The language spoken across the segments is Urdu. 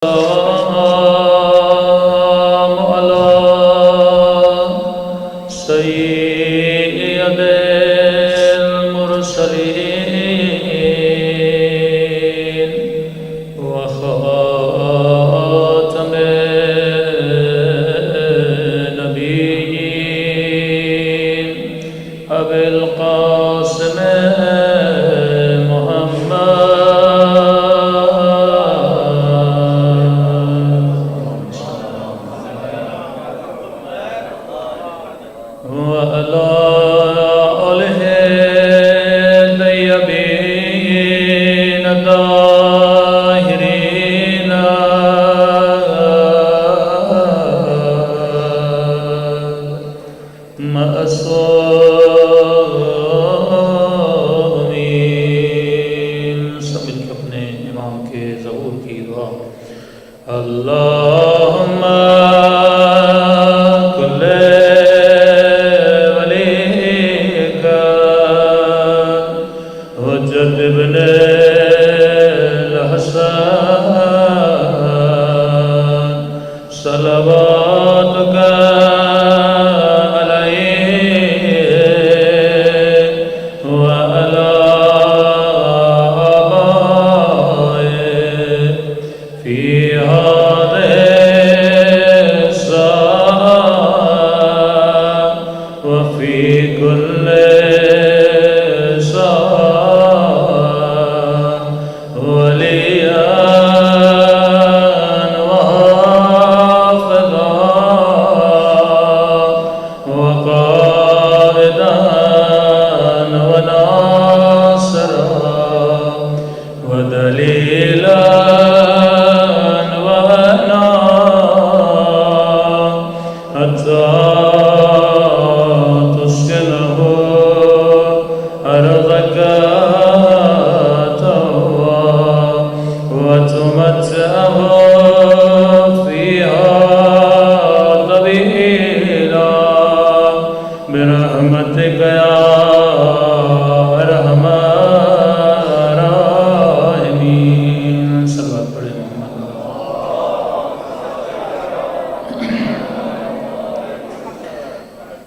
السلام على سيد المرسلين وخاتم النبيين أبي القاسم اللهم كل وليك حجة ابن الحسن صلواتك عليه وعلى آبائه في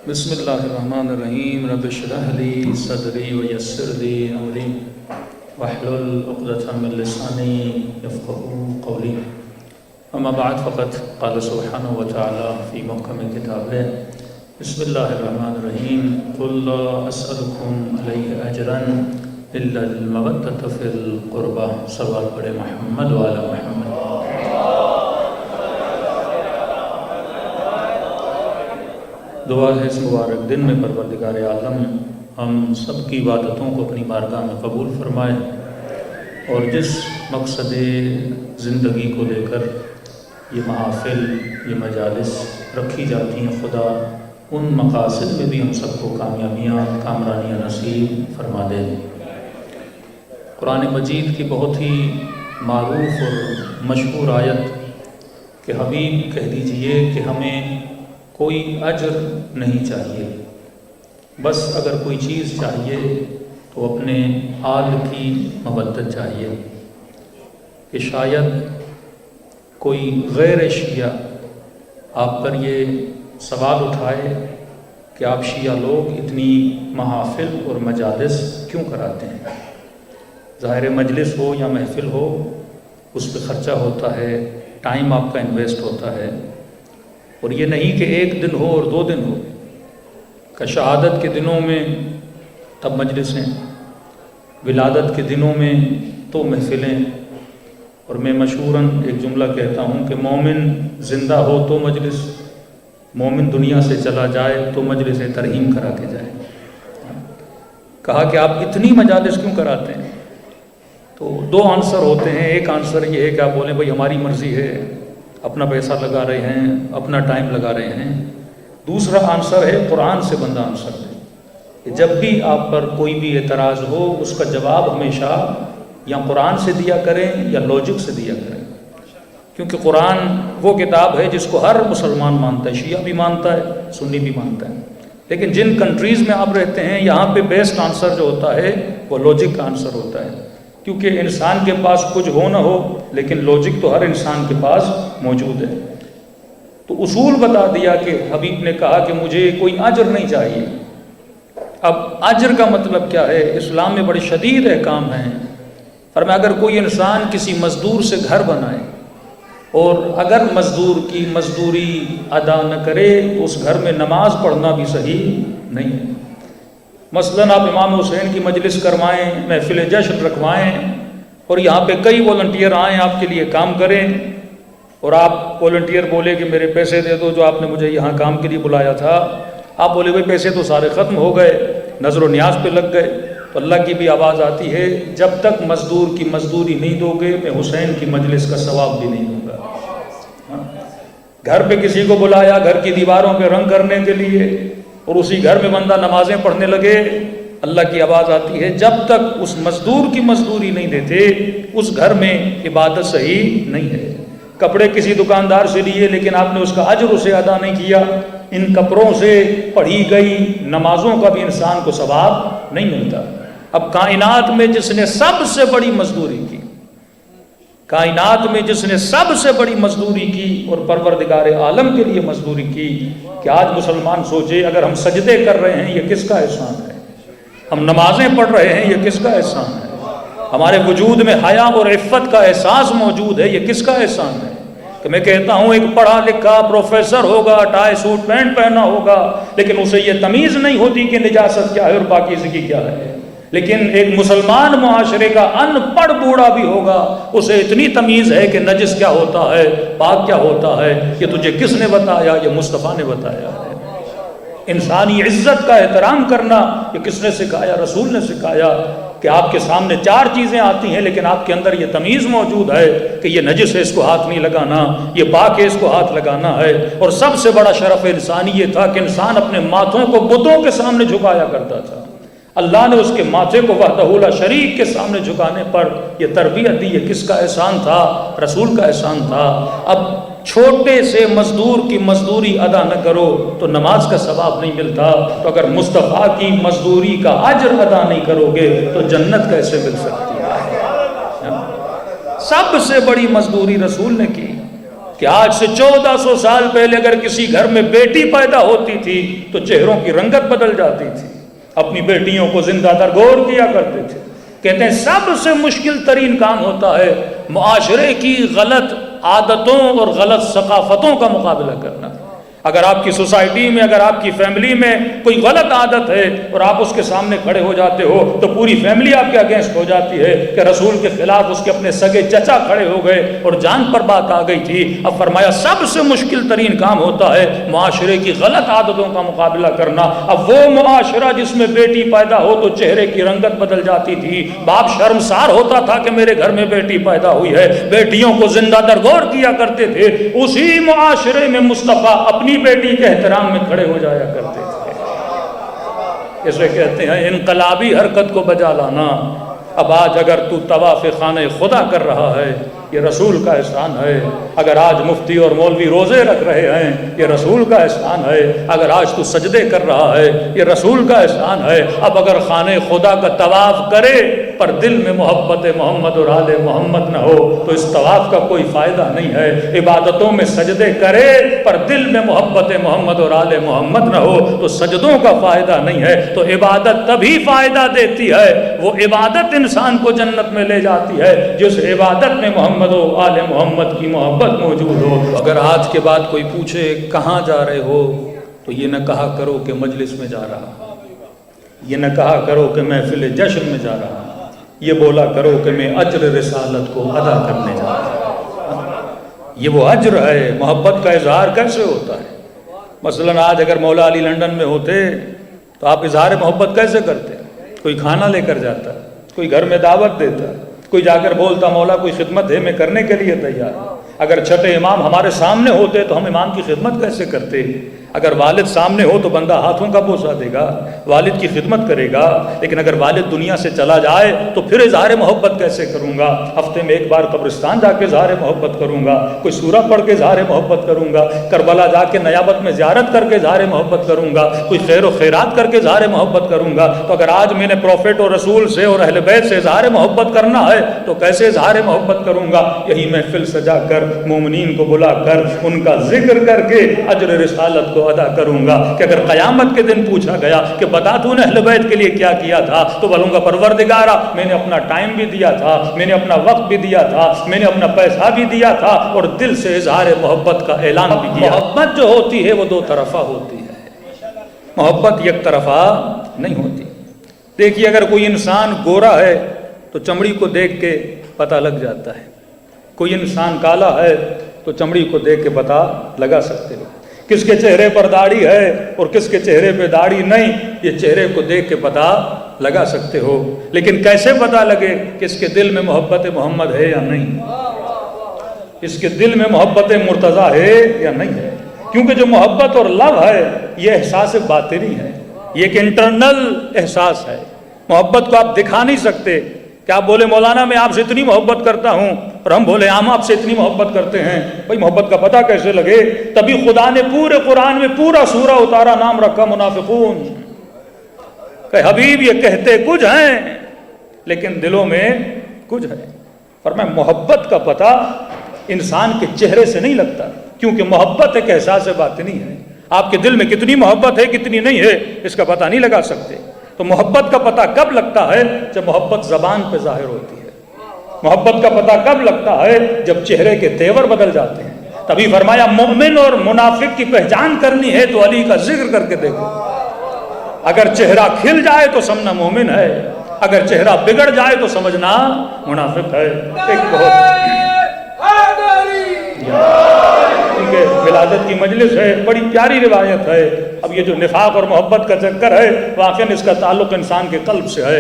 بسم اللہ الرحمن الرحیم رب اشرح لی صدری ویسر لی امری واحلل عقدۃ من لسانی یفقهوا قولی اما بعد فقد قال سبحانہ وتعالی فی محکم کتابہ بسم اللہ الرحمن الرحیم قل لا اسألکم علیہ اجرا الا المودۃ فی القربى صلوات پڑھے محمد وعلی محمد۔ دعا ہے اس مبارک دن میں پروردگار عالم ہم سب کی عبادتوں کو اپنی بارگاہ میں قبول فرمائے اور جس مقصد زندگی کو لے کر یہ محافل یہ مجالس رکھی جاتی ہیں خدا ان مقاصد میں بھی ہم سب کو کامیابیاں کامرانیاں نصیب فرما دے۔ قرآن مجید کی بہت ہی معروف اور مشہور آیت کہ حبیب کہہ دیجئے کہ ہمیں کوئی اجر نہیں چاہیے، بس اگر کوئی چیز چاہیے تو اپنے آل کی مودت چاہیے کہ شاید کوئی غیر شیعہ آپ پر یہ سوال اٹھائے کہ آپ شیعہ لوگ اتنی محافل اور مجالس کیوں کراتے ہیں؟ ظاہر مجلس ہو یا محفل ہو اس پہ خرچہ ہوتا ہے، ٹائم آپ کا انویسٹ ہوتا ہے، اور یہ نہیں کہ ایک دن ہو اور 2 دن ہو کہ شہادت کے دنوں میں تب مجلسیں، ولادت کے دنوں میں تو محفلیں، اور میں مشہوراً ایک جملہ کہتا ہوں کہ مومن زندہ ہو تو مجلس، مومن دنیا سے چلا جائے تو مجلس ترحیم کرا کے جائے۔ کہا کہ آپ اتنی مجالس کیوں کراتے ہیں؟ تو 2 آنسر ہوتے ہیں۔ ایک آنسر یہ ہے کہ آپ بولیں بھائی ہماری مرضی ہے، اپنا پیسہ لگا رہے ہیں، اپنا ٹائم لگا رہے ہیں۔ دوسرا آنسر ہے قرآن سے بندہ آنسر ہے کہ جب بھی آپ پر کوئی بھی اعتراض ہو اس کا جواب ہمیشہ یا قرآن سے دیا کریں یا لاجک سے دیا کریں، کیونکہ قرآن وہ کتاب ہے جس کو ہر مسلمان مانتا ہے، شیعہ بھی مانتا ہے، سنی بھی مانتا ہے، لیکن جن کنٹریز میں آپ رہتے ہیں یہاں پہ بیسٹ آنسر جو ہوتا ہے وہ لاجک کا آنسر ہوتا ہے۔ کیونکہ انسان کے پاس کچھ ہو نہ ہو لیکن لاجک تو ہر انسان کے پاس موجود ہے۔ تو اصول بتا دیا کہ حبیب نے کہا کہ مجھے کوئی اجر نہیں چاہیے۔ اب اجر کا مطلب کیا ہے؟ اسلام میں بڑے شدید احکام ہیں۔ فرمایا اگر کوئی انسان کسی مزدور سے گھر بنائے اور اگر مزدور کی مزدوری ادا نہ کرے تو اس گھر میں نماز پڑھنا بھی صحیح نہیں ہے۔ مثلاً آپ امام حسین کی مجلس کروائیں، محفل جشن رکھوائیں اور یہاں پہ کئی والنٹیئر آئیں آپ کے لیے کام کریں، اور آپ والنٹیئر بولے کہ میرے پیسے دے دو جو آپ نے مجھے یہاں کام کے لیے بلایا تھا، آپ بولے بھائی پیسے تو سارے ختم ہو گئے، نظر و نیاز پہ لگ گئے، تو اللہ کی بھی آواز آتی ہے جب تک مزدور کی مزدوری نہیں دو گے میں حسین کی مجلس کا ثواب بھی نہیں دوں گا۔ گھر پہ کسی کو بلایا گھر کی دیواروں پہ رنگ کرنے کے لیے اور اسی گھر میں بندہ نمازیں پڑھنے لگے، اللہ کی آواز آتی ہے جب تک اس مزدور کی مزدوری نہیں دیتے اس گھر میں عبادت صحیح نہیں ہے۔ کپڑے کسی دکاندار سے لیے لیکن آپ نے اس کا اجر اسے ادا نہیں کیا، ان کپڑوں سے پڑھی گئی نمازوں کا بھی انسان کو ثواب نہیں ملتا۔ اب کائنات میں جس نے سب سے بڑی مزدوری کی، کائنات میں جس نے سب سے بڑی مزدوری کی اور پروردگار عالم کے لیے مزدوری کی، کہ آج مسلمان سوچے اگر ہم سجدے کر رہے ہیں یہ کس کا احسان ہے، ہم نمازیں پڑھ رہے ہیں یہ کس کا احسان ہے، ہمارے وجود میں حیا اور عفت کا احساس موجود ہے یہ کس کا احسان ہے۔ کہ میں کہتا ہوں ایک پڑھا لکھا پروفیسر ہوگا، ٹائی سوٹ پینٹ پہنا ہوگا، لیکن اسے یہ تمیز نہیں ہوتی کہ نجاست کیا ہے اور پاکیزگی کیا ہے، لیکن ایک مسلمان معاشرے کا ان پڑھ بوڑھا بھی ہوگا اسے اتنی تمیز ہے کہ نجس کیا ہوتا ہے، پاک کیا ہوتا ہے، یہ تجھے کس نے بتایا؟ یہ مصطفیٰ نے بتایا ہے۔ انسانی عزت کا احترام کرنا یہ کس نے سکھایا؟ رسول نے سکھایا کہ آپ کے سامنے چار چیزیں آتی ہیں لیکن آپ کے اندر یہ تمیز موجود ہے کہ یہ نجس ہے اس کو ہاتھ نہیں لگانا، یہ پاک ہے اس کو ہاتھ لگانا ہے۔ اور سب سے بڑا شرف انسانی یہ تھا کہ انسان اپنے ماتھوں کو بتوں کے سامنے جھکایا کرتا تھا، اللہ نے اس کے ماتھے کو وحدہ لا شریک کے سامنے جھکانے پر یہ تربیت دی۔ یہ کس کا احسان تھا؟ رسول کا احسان تھا۔ اب چھوٹے سے مزدور کی مزدوری ادا نہ کرو تو نماز کا ثواب نہیں ملتا، تو اگر مصطفیٰ کی مزدوری کا اجر ادا نہیں کرو گے تو جنت کیسے مل سکتی ہے؟ سب سے بڑی مزدوری رسول نے کی کہ آج سے 1400 سال پہلے اگر کسی گھر میں بیٹی پیدا ہوتی تھی تو چہروں کی رنگت بدل جاتی تھی، اپنی بیٹیوں کو زندہ درگور کیا کرتے تھے۔ کہتے ہیں سب سے مشکل ترین کام ہوتا ہے معاشرے کی غلط عادتوں اور غلط ثقافتوں کا مقابلہ کرنا۔ اگر آپ کی سوسائٹی میں، اگر آپ کی فیملی میں کوئی غلط عادت ہے اور آپ اس کے سامنے کھڑے ہو جاتے ہو تو پوری فیملی آپ کے اگینسٹ ہو جاتی ہے کہ رسول کے خلاف اس کے اپنے سگے چچا کھڑے ہو گئے اور جان پر بات آ گئی تھی۔ اب فرمایا سب سے مشکل ترین کام ہوتا ہے معاشرے کی غلط عادتوں کا مقابلہ کرنا۔ اب وہ معاشرہ جس میں بیٹی پیدا ہو تو چہرے کی رنگت بدل جاتی تھی، باپ شرمسار ہوتا تھا کہ میرے گھر میں بیٹی پیدا ہوئی ہے، بیٹیوں کو زندہ درگور کیا کرتے تھے، اسی معاشرے میں مصطفیٰ اپنی بیٹی کے احترام میں کھڑے ہو جایا کرتے تھے۔ اسے کہتے ہیں انقلابی حرکت کو بجا لانا۔ اب آج اگر تو طواف خانہ خدا کر رہا ہے یہ رسول کا احسان ہے، اگر آج مفتی اور مولوی روزے رکھ رہے ہیں یہ رسول کا احسان ہے، اگر آج تو سجدے کر رہا ہے یہ رسول کا احسان ہے۔ اب اگر خانہ خدا کا طواف کرے پر دل میں محبت محمد اور آل محمد نہ ہو تو اس طواف کا کوئی فائدہ نہیں ہے۔ عبادتوں میں سجدے کرے پر دل میں محبت محمد اور آل محمد نہ ہو تو سجدوں کا فائدہ نہیں ہے۔ تو عبادت تبھی فائدہ دیتی ہے، وہ عبادت انسان کو جنت میں لے جاتی ہے جس عبادت میں محمد و آل محمد کی محبت موجود ہو۔ اگر آج کے بعد کوئی پوچھے کہاں جا رہے ہو تو یہ نہ کہا کرو کہ مجلس میں جا رہا، یہ نہ کہا کرو کہ محفل جشن میں جا رہا، یہ بولا کرو کہ میں اجر رسالت کو ادا کرنے جا رہا۔ یہ وہ اجر ہے۔ محبت کا اظہار کیسے ہوتا ہے؟ مثلا آج اگر مولا علی لندن میں ہوتے تو آپ اظہار محبت کیسے کرتے؟ کوئی کھانا لے کر جاتا، کوئی گھر میں دعوت دیتا، کوئی جا کر بولتا مولا کوئی خدمت ہے میں کرنے کے لیے تیار ہوں۔ اگر چھٹے امام ہمارے سامنے ہوتے تو ہم امام کی خدمت کیسے کرتے؟ اگر والد سامنے ہو تو بندہ ہاتھوں کا بوسہ دے گا، والد کی خدمت کرے گا، لیکن اگر والد دنیا سے چلا جائے تو پھر اظہار محبت کیسے کروں گا؟ ہفتے میں ایک بار قبرستان جا کے اظہار محبت کروں گا، کوئی سورہ پڑھ کے اظہار محبت کروں گا، کربلا جا کے نیابت میں زیارت کر کے اظہار محبت کروں گا، کوئی خیر و خیرات کر کے اظہار محبت کروں گا۔ تو اگر آج میں نے پروفیٹ اور رسول سے اور اہل بیت سے اظہار محبت کرنا ہے تو کیسے اظہار محبت کروں گا؟ یہی محفل سجا کر، مومنین کو بلا کر، ان کا ذکر کر کے اجر رسالت کو ادا کروں گا کہ اگر قیامت کے دن پوچھا گیا کہ بتا تو نے اہل بیت کے لیے کیا کیا تھا، تو بولوں گا پروردگارا میں نے اپنا ٹائم بھی دیا تھا، میں نے اپنا وقت بھی دیا تھا، میں نے اپنا پیسہ بھی دیا تھا، اور دل سے اظہار محبت کا اعلان بھی کیا۔ محبت جو ہوتی ہے وہ دو طرفہ ہوتی ہے، محبت یک طرفہ نہیں ہوتی۔ دیکھیے اگر کوئی انسان گورا ہے تو چمڑی کو دیکھ کے پتہ لگ جاتا ہے، کوئی انسان کالا ہے تو چمڑی کو دیکھ کے پتہ لگا سکتے ہو، کس کے چہرے پر داڑھی ہے اور کس کے چہرے پہ داڑھی نہیں، یہ چہرے کو دیکھ کے پتہ لگا سکتے ہو، لیکن کیسے پتہ لگے کہ اس کے دل میں محبت محمد ہے یا نہیں، اس کے دل میں محبت مرتضیٰ ہے یا نہیں ہے؟ کیونکہ جو محبت اور لو ہے یہ احساس باطنی ہے، یہ ایک انٹرنل احساس ہے۔ محبت کو آپ دکھا نہیں سکتے کہ آپ بولے مولانا میں آپ سے اتنی محبت کرتا ہوں، اور ہم بولے ہم آپ سے اتنی محبت کرتے ہیں، بھئی محبت کا پتہ کیسے لگے؟ تبھی خدا نے پورے قرآن میں پورا سورہ اتارا، نام رکھا منافقون، کہ حبیب یہ کہتے کچھ ہیں لیکن دلوں میں کچھ ہے۔ فرمایا محبت کا پتہ انسان کے چہرے سے نہیں لگتا، کیونکہ محبت ایک احساس باطنی ہے۔ آپ کے دل میں کتنی محبت ہے کتنی نہیں ہے اس کا پتہ نہیں لگا سکتے۔ تو محبت کا پتہ کب لگتا ہے؟ جب محبت زبان پہ ظاہر ہوتی ہے۔ محبت کا پتہ کب لگتا ہے؟ جب چہرے کے تیور بدل جاتے ہیں۔ تبھی فرمایا مومن اور منافق کی پہچان کرنی ہے تو علی کا ذکر کر کے دیکھو، اگر چہرہ کھل جائے تو سمجھنا مومن ہے، اگر چہرہ بگڑ جائے تو سمجھنا منافق ہے۔ ایک بہت ولادت کی مجلس ہے، بڑی پیاری روایت ہے۔ اب یہ جو نفاق اور محبت کا چکر ہے واقعاً اس کا تعلق انسان کے قلب سے ہے۔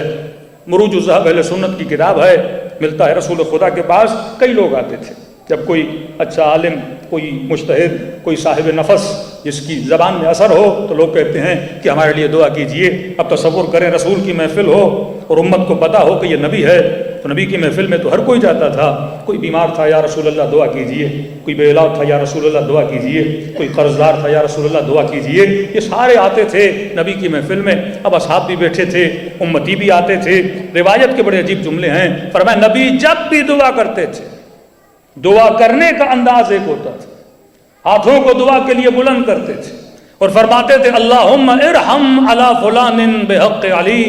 مروج الذهب اہل سنت کی کتاب ہے، ملتا ہے رسول خدا کے پاس کئی لوگ آتے تھے، جب کوئی اچھا عالم، کوئی مجتہد، کوئی صاحب نفس جس کی زبان میں اثر ہو تو لوگ کہتے ہیں کہ ہمارے لیے دعا کیجئے۔ اب تصور کریں رسول کی محفل ہو اور امت کو پتا ہو کہ یہ نبی ہے، تو نبی کی محفل میں تو ہر کوئی جاتا تھا۔ کوئی بیمار تھا، یا رسول اللہ دعا کیجئے، کوئی بے اولاد تھا، یا رسول اللہ دعا کیجئے، کوئی قرض دار تھا، یا رسول اللہ دعا کیجئے۔ یہ سارے آتے تھے نبی کی محفل میں۔ اب اصحاب بھی بیٹھے تھے، امتی بھی آتے تھے۔ روایت کے بڑے عجیب جملے ہیں۔ فرمایا نبی جب بھی دعا کرتے تھے، دعا کرنے کا انداز ایک ہوتا تھا، ہاتھوں کو دعا کے لیے بلند کرتے تھے اور فرماتے تھے اللہم ارحم علی فلان بحق علی،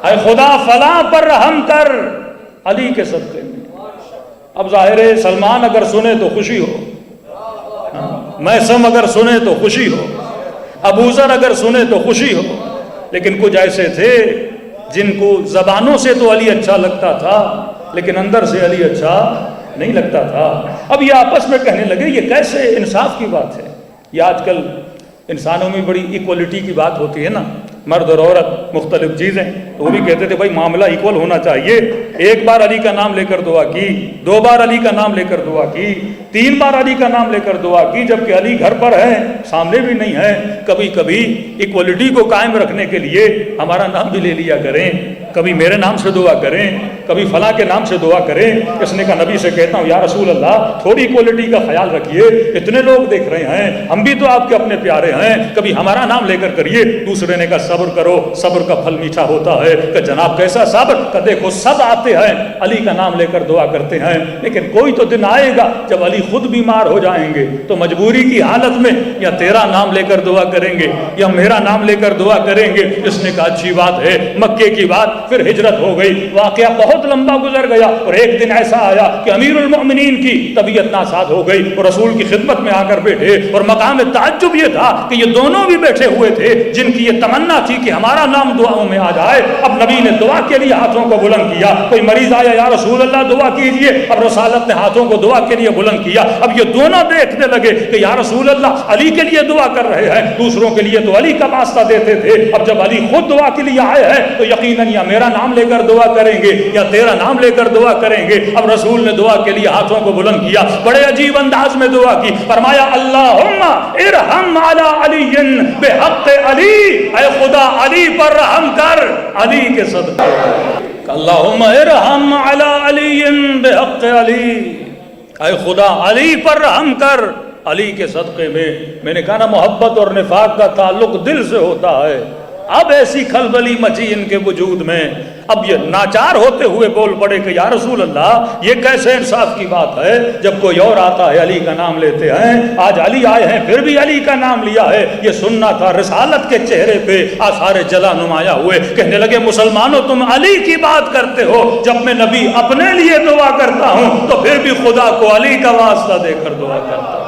اے خدا فلاں پر رحم کر علی کے صدقے میں۔ اب ظاہر ہے سلمان اگر سنے تو خوشی ہو، میثم اگر سنے تو خوشی ہو، ابو ذر اگر سنے تو خوشی ہو، لیکن کچھ ایسے تھے جن کو زبانوں سے تو علی اچھا لگتا تھا لیکن اندر سے علی اچھا نہیں لگتا تھا۔ اب یہ آپس میں کہنے لگے یہ کیسے انصاف کی بات ہے؟ یہ آج کل انسانوں میں بڑی ایکوالٹی کی بات ہوتی ہے نا، مرد اور عورت مختلف چیزیں، تو وہ بھی کہتے تھے بھائی معاملہ ایکول ہونا چاہیے۔ ایک بار علی کا نام لے کر دعا کی، دو بار علی کا نام لے کر دعا کی، تین بار علی کا نام لے کر دعا کی، جبکہ علی گھر پر ہے، سامنے بھی نہیں ہے۔ کبھی کبھی ایکوالٹی کو قائم رکھنے کے لیے ہمارا نام بھی لے لیا کریں، کبھی میرے نام سے دعا کریں، کبھی فلاں کے نام سے دعا کریں۔ اس نے کہا نبی سے کہتا ہوں یا رسول اللہ تھوڑی ایکوالٹی کا خیال رکھیے، اتنے لوگ دیکھ رہے ہیں، ہم بھی تو آپ کے اپنے پیارے ہیں، کبھی ہمارا نام لے کر کریے۔ دوسرے نے کہا صبر کرو، صبر کا پھل میٹھا ہوتا ہے۔ کہ جناب کیسا صبر؟ کہ دیکھو سب آتے ہیں علی کا نام لے کر دعا کرتے ہیں، لیکن کوئی تو دن آئے گا جب علی خود بیمار ہو جائیں گے تو مجبوری کی حالت میں یا تیرا نام لے کر دعا کریں گے یا میرا نام لے کر دعا کریں گے۔ اس نے کہا اچھی بات ہے۔ مکے کی بات، پھر ہجرت ہو گئی، واقعہ بہت لمبا گزر گیا، اور ایک دن ایسا آیا کہ امیر المؤمنین کی طبیعت ناساز ہو گئی اور رسول کی خدمت میں آ کر بیٹھے، اور مقام تعجب یہ تھا کہ یہ دونوں بھی بیٹھے ہوئے تھے جن کی یہ تمنا تھی کہ ہمارا نام دعاؤں میں آ جائے۔ اب نبی نے دعا کے لیے ہاتھوں کو بلند کیا، کوئی مریض آیا یا رسول اللہ دعا کیجئے، اب رسالت نے ہاتھوں کو دعا کے لیے بلند کیا۔ اب یہ دونوں دیکھنے لگے کہ یا رسول اللہ علی کے لیے دعا کر رہے ہیں، دوسروں کے لیے تو علی کا واسطہ دیتے تھے، اب جب علی خود دعا کے لیے آئے ہیں تو یقیناً یا میرا میرا نام لے کر دعا کریں گے یا تیرا نام لے کر دعا کریں گے. اب رسول نے دعا کے لیے ہاتھوں کو بلند کیا, بڑے عجیب انداز میں دعا کی, فرمایا اللہم ارحم علی علی بحق علی, اے خدا علی پر رحم کر علی کے صدقے. اللہم ارحم علی علی بحق علی, اے خدا علی پر رحم کر علی کے صدقے میں نے کہا نا محبت اور نفاق کا تعلق دل سے ہوتا ہے. اب ایسی کھلبلی مچی ان کے وجود میں, اب یہ ناچار ہوتے ہوئے بول پڑے کہ یا رسول اللہ یہ کیسے انصاف کی بات ہے, جب کوئی اور آتا ہے علی کا نام لیتے ہیں, آج علی آئے ہیں پھر بھی علی کا نام لیا ہے. یہ سننا تھا. رسالت کے چہرے پہ آثار جلا نمایاں ہوئے. کہنے لگے مسلمانوں تم علی کی بات کرتے ہو, جب میں نبی اپنے لیے دعا کرتا ہوں تو پھر بھی خدا کو علی کا واسطہ دے کر دعا کرتا ہوں.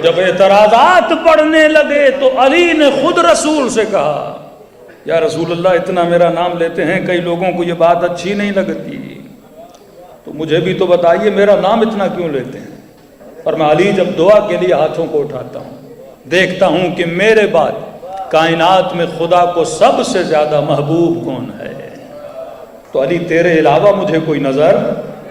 جب اعتراضات پڑھنے لگے تو علی نے خود رسول سے کہا یا رسول اللہ اتنا میرا نام لیتے ہیں, کئی لوگوں کو یہ بات اچھی نہیں لگتی, تو مجھے بھی تو بتائیے میرا نام اتنا کیوں لیتے ہیں. اور میں علی جب دعا کے لیے ہاتھوں کو اٹھاتا ہوں, دیکھتا ہوں کہ میرے بعد کائنات میں خدا کو سب سے زیادہ محبوب کون ہے, تو علی تیرے علاوہ مجھے کوئی نظر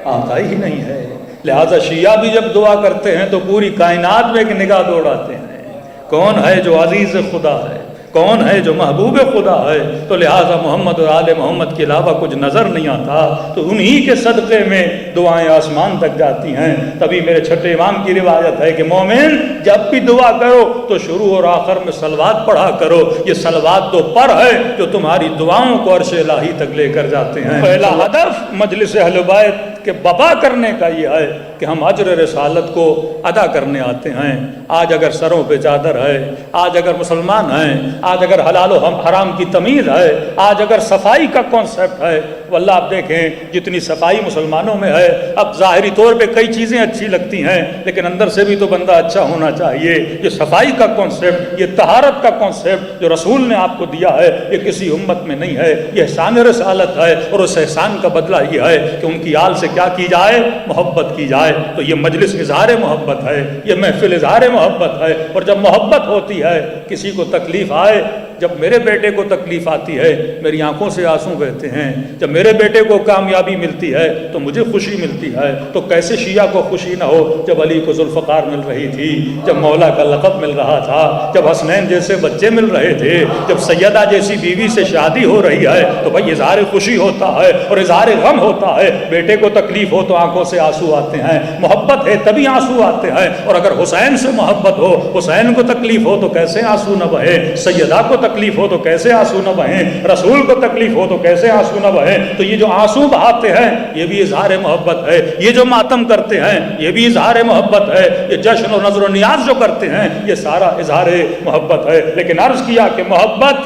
آتا ہی نہیں ہے. لہذا شیعہ بھی جب دعا کرتے ہیں تو پوری کائنات میں ایک نگاہ دوڑاتے ہیں, کون ہے جو عزیز خدا ہے, کون ہے جو محبوب خدا ہے. تو لہٰذا محمد اور آل محمد کے علاوہ کچھ نظر نہیں آتا, تو انہی کے صدقے میں دعائیں آسمان تک جاتی ہیں. تبھی میرے چھٹے امام کی روایت ہے کہ مومن جب بھی دعا کرو تو شروع اور آخر میں صلوات پڑھا کرو. یہ صلوات تو پر ہے جو تمہاری دعاؤں کو عرش الہی تک لے کر جاتے ہیں. پہلا ہدف مجلس اہل بیت کہ بپا کرنے کا یہ ہے کہ ہم اجر رسالت کو ادا کرنے آتے ہیں. آج اگر سروں پہ چادر ہے, آج اگر مسلمان ہیں, آج اگر حلال و حرام کی تمیز ہے, آج اگر صفائی کا کانسیپٹ ہے, واللہ آپ دیکھیں جتنی صفائی مسلمانوں میں ہے, اب ظاہری طور پہ کئی چیزیں اچھی لگتی ہیں لیکن اندر سے بھی تو بندہ اچھا ہونا چاہیے. یہ صفائی کا کانسیپٹ, یہ طہارت کا کانسیپٹ جو رسول نے آپ کو دیا ہے یہ کسی امت میں نہیں ہے. یہ احسان رسالت ہے اور اس احسان کا بدلہ یہ ہے کہ ان کی آل سے کیا کی جائے, محبت کی جائے. تو یہ مجلس اظہار محبت ہے, یہ محفل اظہار محبت ہے. اور جب محبت ہوتی ہے, کسی کو تکلیف آئے, جب میرے بیٹے کو تکلیف آتی ہے میری آنکھوں سے آنسو بہتے ہیں, جب میرے بیٹے کو کامیابی ملتی ہے تو مجھے خوشی ملتی ہے. تو کیسے شیعہ کو خوشی نہ ہو جب علی کو ذوالفقار مل رہی تھی, جب مولا کا لقب مل رہا تھا, جب حسنین جیسے بچے مل رہے تھے, جب سیدہ جیسی بیوی سے شادی ہو رہی ہے, تو بھائی اظہار خوشی ہوتا ہے اور اظہار غم ہوتا ہے. بیٹے کو تکلیف ہو تو آنکھوں سے آنسو آتے ہیں, محبت ہے تبھی آنسو آتے ہیں. اور اگر حسین سے محبت ہو, حسین کو تکلیف ہو تو کیسے آنسو نہ بہے, سیدہ کو تکلیف ہو تو کیسے آنسو نہ بہیں, رسول کو تکلیف ہو تو کیسے آنسو نہ بہیں. تو یہ جو آنسو بہاتے ہیں یہ بھی اظہار محبت ہے, یہ جو ماتم کرتے ہیں یہ بھی اظہار محبت ہے, یہ جشن و نظر و نیاز جو کرتے ہیں یہ سارا اظہار محبت ہے. لیکن عرض کیا کہ محبت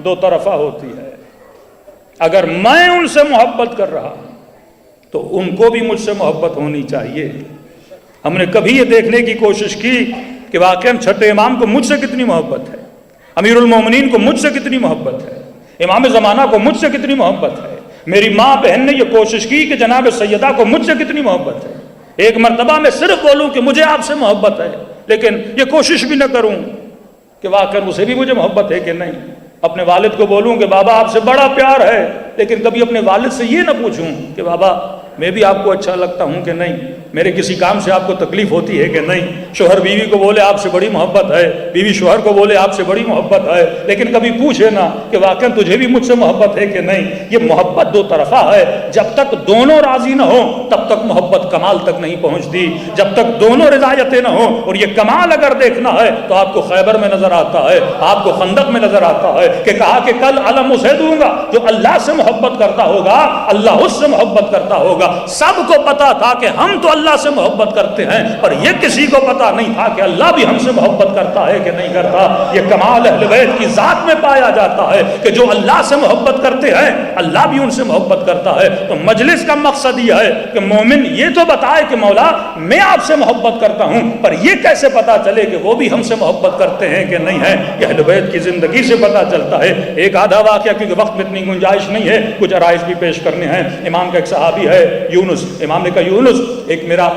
دو طرفہ ہوتی ہے. اگر میں ان سے محبت کر رہا ہوں تو ان کو بھی مجھ سے محبت ہونی چاہیے. ہم نے کبھی یہ دیکھنے کی کوشش کی کہ واقعاً چھٹے امام کو مجھ سے کتنی محبت ہے, امیر المومنین کو مجھ سے کتنی محبت ہے, امام زمانہ کو مجھ سے کتنی محبت ہے. میری ماں بہن نے یہ کوشش کی کہ جناب سیدہ کو مجھ سے کتنی محبت ہے. ایک مرتبہ میں صرف بولوں کہ مجھے آپ سے محبت ہے, لیکن یہ کوشش بھی نہ کروں کہ واقعاً اسے بھی مجھے محبت ہے کہ نہیں. اپنے والد کو بولوں کہ بابا آپ سے بڑا پیار ہے, لیکن کبھی اپنے والد سے یہ نہ پوچھوں کہ بابا میں بھی آپ کو اچھا لگتا ہوں کہ نہیں, میرے کسی کام سے آپ کو تکلیف ہوتی ہے کہ نہیں. شوہر بیوی کو بولے آپ سے بڑی محبت ہے, بیوی شوہر کو بولے آپ سے بڑی محبت ہے, لیکن کبھی پوچھے نا کہ واقعا تجھے بھی مجھ سے محبت ہے کہ نہیں. یہ محبت دو طرفہ ہے. جب تک دونوں راضی نہ ہوں تب تک محبت کمال تک نہیں پہنچتی. جب تک دونوں رضایتیں نہ ہوں, اور یہ کمال اگر دیکھنا ہے تو آپ کو خیبر میں نظر آتا ہے, آپ کو خندق میں نظر آتا ہے کہ کہا کہ کل علم اسے دوں گا جو اللہ سے محبت کرتا ہوگا, اللہ اس سے محبت کرتا ہوگا. سب کو پتا تھا کہ ہم تو اللہ سے محبت کرتے ہیں, پر یہ کسی کو پتا نہیں تھا کہ اللہ بھی ہم سے محبت کرتا ہے کہ نہیں کرتا. یہ کمال اہل بیت کی ذات میں پایا جاتا ہے کہ جو اللہ سے محبت کرتے ہیں اللہ بھی ان سے محبت کرتا ہے. تو مجلس کا مقصد یہ ہے کہ مومن یہ تو بتائے کہ مولا میں آپ سے محبت کرتا ہوں, پر یہ کیسے پتا چلے کہ وہ بھی ہم سے محبت کرتے ہیں کہ نہیں ہے. یہ اہل بیت کی زندگی سے پتا چلتا ہے. ایک آدھا واقعہ کیونکہ وقت میں اتنی گنجائش نہیں ہے, کچھ عرائض بھی پیش کرنے ہیں. امام کا ایک صحابی ہے یونس, امام نے کہا یونس ایک میرا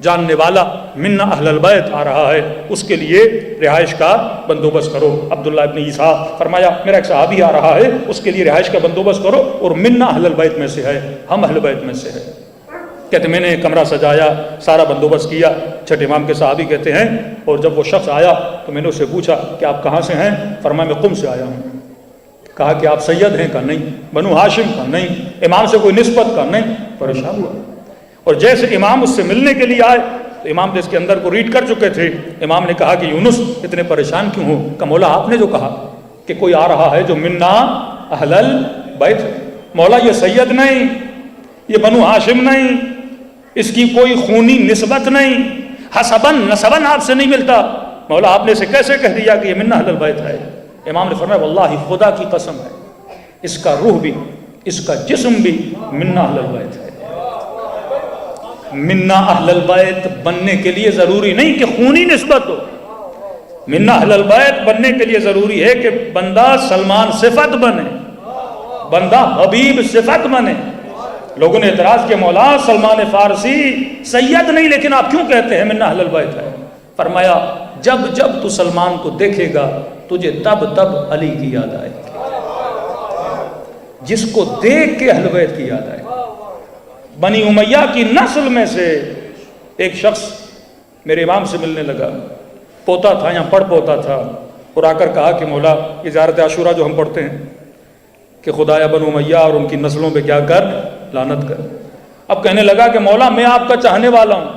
جاننے والا منا اہل البیت آ رہا ہے، اس کے لیے رہائش کا بندوبست کرو۔ عبداللہ ابن عیسیٰ فرمایا میرا ایک صحابی آ رہا ہے، اس کے لیے رہائش کا بندوبست کرو، اور منا اہل البیت میں سے ہے، ہم اہل بیت میں سے ہے۔ کہتے میں نے کمرہ سجایا، سارا بندوبست کیا۔ چھٹے امام کے صحابی کہتے ہیں اور جب وہ شخص آیا تو میں نے اسے پوچھا کہ آپ کہاں سے ہیں؟ فرمایا میں قم سے آیا ہوں۔ کہا کہ آپ سید ہیں؟ کہا نہیں۔ بنو ہاشم؟ کہا نہیں۔ امام سے کوئی نسبت؟ کہا نہیں۔ پریشان ہوا، اور جیسے امام اس سے ملنے کے لیے آئے تو امام جس کے اندر کو ریڈ کر چکے تھے، امام نے کہا کہ یونس اتنے پریشان کیوں ہو؟ کہ مولا آپ نے جو کہا کہ کوئی آ رہا ہے جو منا اہل البیت، مولا یہ سید نہیں، یہ بنو ہاشم نہیں، اس کی کوئی خونی نسبت نہیں، حسبن نسبن آپ سے نہیں ملتا، مولا آپ نے اسے کیسے کہہ دیا کہ یہ منا اہل البیت ہے؟ امام نے فرمایا واللہ خدا کی قسم ہے، اس کا روح بھی اس کا جسم بھی منا اہل البیت ہے۔ منا اہل البیت بننے کے لیے ضروری نہیں کہ خونی نسبت ہو، منا اہل البیت بننے کے لیے ضروری ہے کہ بندہ سلمان صفت بنے، بندہ حبیب صفت بنے۔ لوگوں نے اعتراض کیا مولا سلمان فارسی سید نہیں لیکن آپ کیوں کہتے ہیں منا اہل البیت ہے؟ فرمایا جب جب تو سلمان کو دیکھے گا تجھے تب تب علی کی یاد آئے گی، جس کو دیکھ کے اہل بیت کی یاد آئے گی۔ بنی امیہ کی نسل میں سے ایک شخص میرے امام سے ملنے لگا، پوتا تھا، یہاں پڑھ پوتا تھا، اور آ کر کہا کہ مولا یہ زیارت عاشورہ جو ہم پڑھتے ہیں کہ خدایا بنو امیہ اور ان کی نسلوں پہ کیا کر، لعنت کر۔ اب کہنے لگا کہ مولا میں آپ کا چاہنے والا ہوں،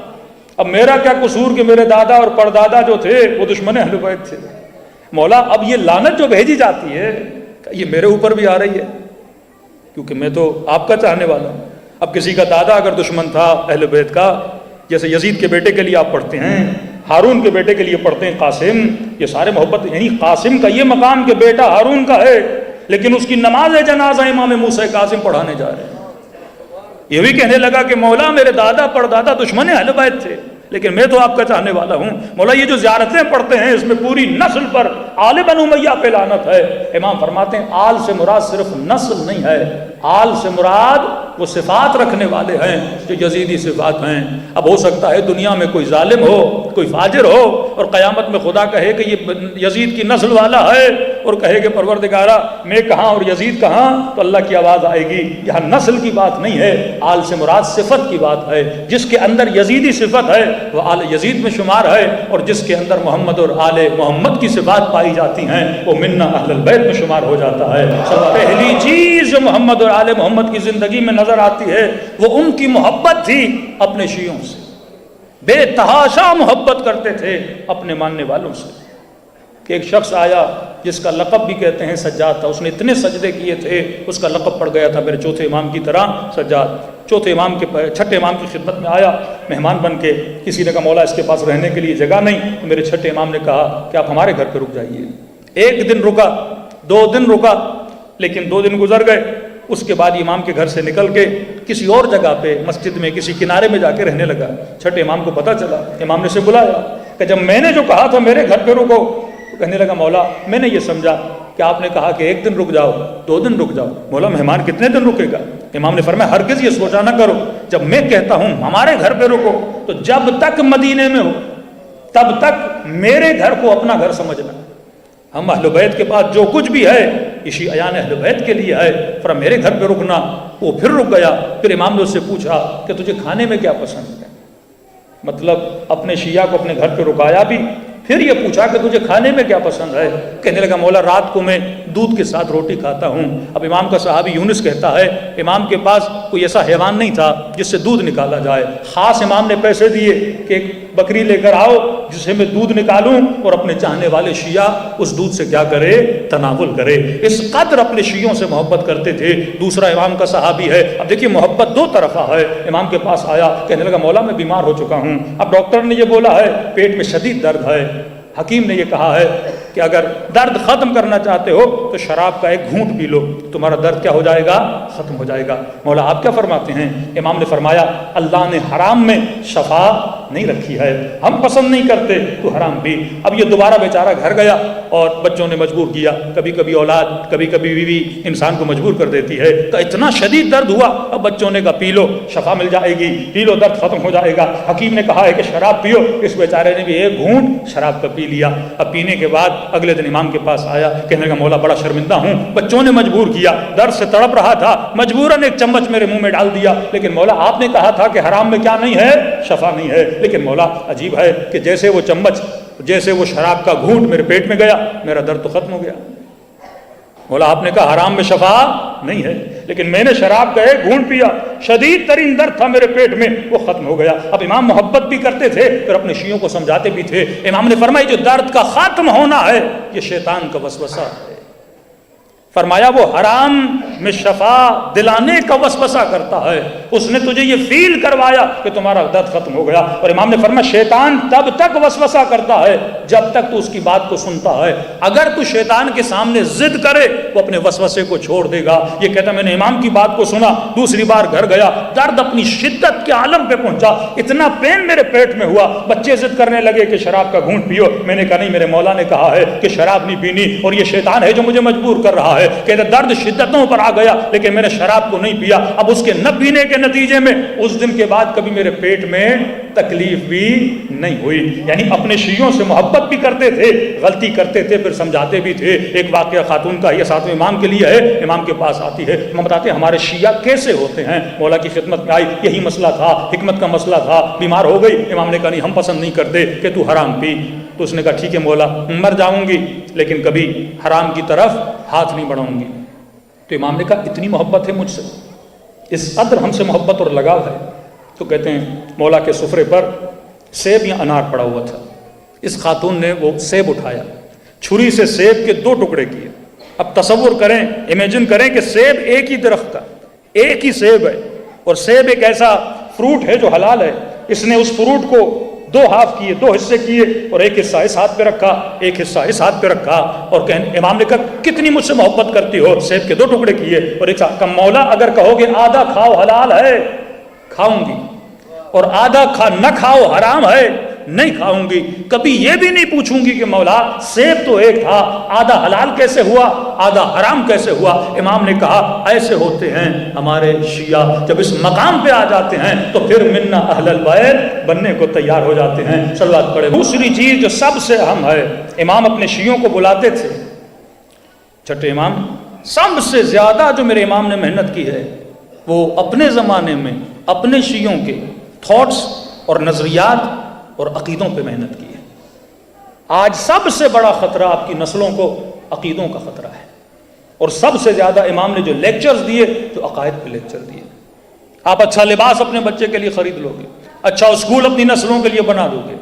اب میرا کیا قصور کہ میرے دادا اور پردادا جو تھے وہ دشمن اہل بیت تھے، مولا اب یہ لعنت جو بھیجی جاتی ہے یہ میرے اوپر بھی آ رہی ہے کیونکہ میں تو آپ کا چاہنے والا ہوں۔ اب کسی کا دادا اگر دشمن تھا اہل بیت کا، جیسے یزید کے بیٹے کے لیے آپ پڑھتے ہیں، ہارون کے بیٹے کے لیے پڑھتے ہیں قاسم، یہ سارے محبت، یعنی قاسم کا یہ مقام کہ بیٹا ہارون کا ہے لیکن اس کی نماز جنازہ امام موسیٰ قاسم پڑھانے جا رہے ہیں۔ یہ بھی کہنے لگا کہ مولا میرے دادا پردادا دشمن اہل بیت تھے لیکن میں تو آپ کا چاہنے والا ہوں، مولا یہ جو زیارتیں پڑھتے ہیں اس میں پوری نسل پر آل بنو امیہ پہ لعنت ہے۔ امام فرماتے ہیں آل سے مراد صرف نسل نہیں ہے، آل سے مراد وہ صفات رکھنے والے ہیں جو یزیدی صفات ہیں۔ اب ہو سکتا ہے دنیا میں کوئی ظالم ہو، کوئی فاجر ہو، اور قیامت میں خدا کہے کہ یہ یزید کی نسل والا ہے اور کہے کہ پروردگارہ میں کہاں اور یزید کہاں، تو اللہ کی آواز آئے گی یہاں نسل کی بات نہیں ہے، آل سے مراد صفت کی بات ہے۔ جس کے اندر یزیدی صفت ہے وہ آل یزید میں شمار ہے، اور جس کے اندر محمد اور آل محمد کی صفات پائی جاتی ہیں وہ منا اہل البیت میں شمار ہو جاتا ہے۔ سب پہلی چیز جو محمد اور آل محمد کی زندگی میں نظر آتی ہے وہ ان کی محبت تھی اپنے شیعوں سے، بے تحاشا محبت کرتے تھے اپنے ماننے والوں سے۔ کہ ایک شخص آیا جس کا لقب بھی کہتے ہیں سجاد تھا، اس نے اتنے سجدے کیے تھے اس کا لقب پڑ گیا تھا میرے چوتھے امام کی طرح سجاد۔ چوتھے امام کے چھٹے امام کی خدمت میں آیا مہمان بن کے، کسی نے کہا مولا اس کے پاس رہنے کے لیے جگہ نہیں، تو میرے چھٹے امام نے کہا کہ آپ ہمارے گھر پہ رک جائیے۔ ایک دن رکا، 2 دن رکا، لیکن 2 دن گزر گئے، اس کے بعد امام کے گھر سے نکل کے کسی اور جگہ پہ مسجد میں کسی کنارے میں جا کے رہنے لگا۔ چھٹے امام کو پتہ چلا، امام نے اسے بلایا کہ جب میں نے جو کہا تھا میرے گھر پہ رکو، تو کہنے لگا مولا میں نے یہ سمجھا کہ آپ نے کہا کہ 1 دن رک جاؤ، 2 دن رک جاؤ، مولا مہمان کتنے دن رکے گا؟ امام نے فرمایا ہرگز یہ سوچا نہ کرو، جب میں کہتا ہوں ہمارے گھر پہ رکو تو جب تک مدینے میں ہو تب تک میرے گھر کو اپنا گھر سمجھنا۔ ہم اہل بیت کے پاس جو کچھ بھی ہے اسی عیان اہل بیت کے لیے ہے، فرمایا میرے گھر پہ رکنا۔ وہ پھر رک گیا، پھر امام نے اس سے پوچھا کہ تجھے کھانے میں کیا پسند ہے؟ مطلب اپنے شیعہ کو اپنے گھر پہ رکایا بھی، پھر یہ پوچھا کہ تجھے کھانے میں کیا پسند ہے؟ کہنے لگا مولا رات کو میں دودھ کے ساتھ روٹی کھاتا ہوں۔ اب امام کا صحابی یونس کہتا ہے امام کے پاس کوئی ایسا حیوان نہیں تھا جس سے دودھ نکالا جائے، خاص امام نے پیسے دیے کہ ایک بکری لے کر آؤ جسے میں دودھ نکالوں اور اپنے چاہنے والے شیعہ اس دودھ سے کیا کرے، تناول کرے۔ اس قدر اپنے شیعوں سے محبت کرتے تھے۔ دوسرا امام کا صحابی ہے، اب دیکھیے محبت 2 طرفہ ہے۔ امام کے پاس آیا، کہنے لگا مولا میں بیمار ہو چکا ہوں، اب ڈاکٹر نے یہ بولا ہے پیٹ میں شدید درد ہے، حکیم نے یہ کہا ہے کہ اگر درد ختم کرنا چاہتے ہو تو شراب کا 1 گھونٹ پی لو، تمہارا درد کیا ہو جائے گا، ختم ہو جائے گا۔ مولا آپ کیا فرماتے ہیں؟ امام نے فرمایا اللہ نے حرام میں شفا نہیں رکھی ہے، ہم پسند نہیں کرتے، تو حرام پی۔ اب یہ دوبارہ بیچارہ گھر گیا اور بچوں نے مجبور کیا، کبھی کبھی اولاد، کبھی کبھی بیوی انسان کو مجبور کر دیتی ہے، کہ اتنا شدید درد ہوا، اب بچوں نے کہا پی لو شفا مل جائے گی، پی لو درد ختم ہو جائے گا۔ حکیم نے کہا ہے کہ شراب پیو، اس بیچارے نے بھی ایک گھونٹ شراب کا پی لیا۔ اب پینے کے بعد اگلے دن امام کے پاس آیا، کہنے لگا مولا بڑا شرمندہ ہوں، بچوں نے مجبور کیا، درد سے تڑپ رہا تھا، مجبوراً ایک چمچ میرے منہ میں ڈال دیا، لیکن مولا آپ نے کہا تھا کہ حرام میں کیا نہیں ہے، شفا نہیں ہے، لیکن مولا عجیب ہے کہ جیسے وہ چمچ، جیسے وہ شراب کا گھونٹ میرے پیٹ میں گیا، میرا درد تو ختم ہو گیا۔ مولا آپ نے کہا حرام میں شفا نہیں ہے، لیکن میں نے شراب کا ایک گھونٹ پیا، شدید ترین درد تھا میرے پیٹ میں، وہ ختم ہو گیا۔ اب امام محبت بھی کرتے تھے، پھر اپنے شیعوں کو سمجھاتے بھی تھے۔ امام نے فرمایا جو درد کا ختم ہونا ہے یہ شیطان کا وسوسہ ہے، فرمایا وہ حرام میں شفا دلانے کا وسوسہ کرتا ہے، اس نے تجھے یہ فیل کروایا کہ تمہارا درد ختم ہو گیا۔ اور امام نے فرمایا شیطان تب تک وسوسہ کرتا ہے جب تک تو اس کی بات کو سنتا ہے، اگر تو شیطان کے سامنے ضد کرے وہ اپنے وسوسے کو چھوڑ دے گا۔ یہ کہتا میں نے امام کی بات کو سنا، دوسری بار گھر گیا، درد اپنی شدت کے عالم پہ پہنچا، اتنا پین میرے پیٹ میں ہوا، بچے ضد کرنے لگے کہ شراب کا گھونٹ پیو، میں نے کہا نہیں، میرے مولا نے کہا ہے کہ شراب نہیں پینی، اور یہ شیطان ہے جو مجھے مجبور کر رہا ہے۔ کہتے درد شدتوں پر آ گیا، لیکن میں نے شراب کو نہیں پیا۔ اب اس کے نہ پینے کے نتیجے میں اس دن کے بعد کبھی میرے پیٹ میں تکلیف بھی نہیں ہوئی۔ یعنی اپنے شیعوں سے محبت بھی کرتے تھے، غلطی کرتے تھے پھر سمجھاتے بھی تھے۔ ایک واقعہ خاتون کا یہ ساتویں امام کے لیے ہے، امام کے پاس آتی ہے، ہم بتاتے ہیں ہمارے شیعہ کیسے ہوتے ہیں، مولا کی خدمت میں آئی، یہی مسئلہ تھا، حکمت کا مسئلہ تھا، بیمار ہو گئی، امام نے کہا نہیں ہم پسند نہیں کرتے کہ تو حرام پی۔ تو اس نے کہا ٹھیک ہے مولا، مر جاؤں گی لیکن کبھی حرام کی طرف ہاتھ نہیں بڑھاؤں گی۔ تو امام نے کہا اتنی محبت ہے مجھ سے، اس قدر ہم سے محبت اور لگاؤ ہے۔ تو کہتے ہیں مولا کے سفرے پر سیب یا انار پڑا ہوا تھا، اس خاتون نے وہ سیب اٹھایا، چھری سے سیب کے 2 ٹکڑے کیے۔ اب تصور کریں، امیجن کریں کہ سیب ایک ہی درخت کا، ایک ہی سیب ہے، اور سیب ایک ایسا فروٹ ہے جو حلال ہے، اس نے اس فروٹ کو 2 ہاف کیے، 2 حصے کیے، اور ایک حصہ اس ہاتھ پہ رکھا، ایک حصہ اس ہاتھ پہ رکھا، اور امام نے کہا کتنی مجھ سے محبت کرتی ہو، سیب کے 2 ٹکڑے کیے اور ایک ساتھ، مولا اگر کہو گے آدھا کھاؤ حلال ہے کھاؤں گی، اور آدھا نہ کھاؤ حرام ہے نہیں کھاؤں گی، کبھی یہ بھی نہیں پوچھوں گی کہ مولا سیب تو ایک تھا، آدھا حلال کیسے ہوا، آدھا حرام کیسے ہوا۔ امام نے کہا ایسے ہوتے ہیں ہمارے شیعہ، جب اس مقام پہ آ جاتے ہیں تو پھر منا اہل البیت بننے کو تیار ہو جاتے ہیں۔ صلوات پڑھے۔ دوسری چیز جو سب سے اہم ہے، امام اپنے شیعوں کو بلاتے تھے، چھٹے امام، سب سے زیادہ جو میرے امام نے محنت کی ہے وہ اپنے زمانے میں اپنے شیعوں کے تھاٹس اور نظریات اور عقیدوں پہ محنت کی ہے۔ آج سب سے بڑا خطرہ آپ کی نسلوں کو عقیدوں کا خطرہ ہے، اور سب سے زیادہ امام نے جو لیکچرز دیے تو عقائد پہ لیکچر دیے۔ آپ اچھا لباس اپنے بچے کے لیے خرید لو گے، اچھا اسکول اپنی نسلوں کے لیے بنا دو گے،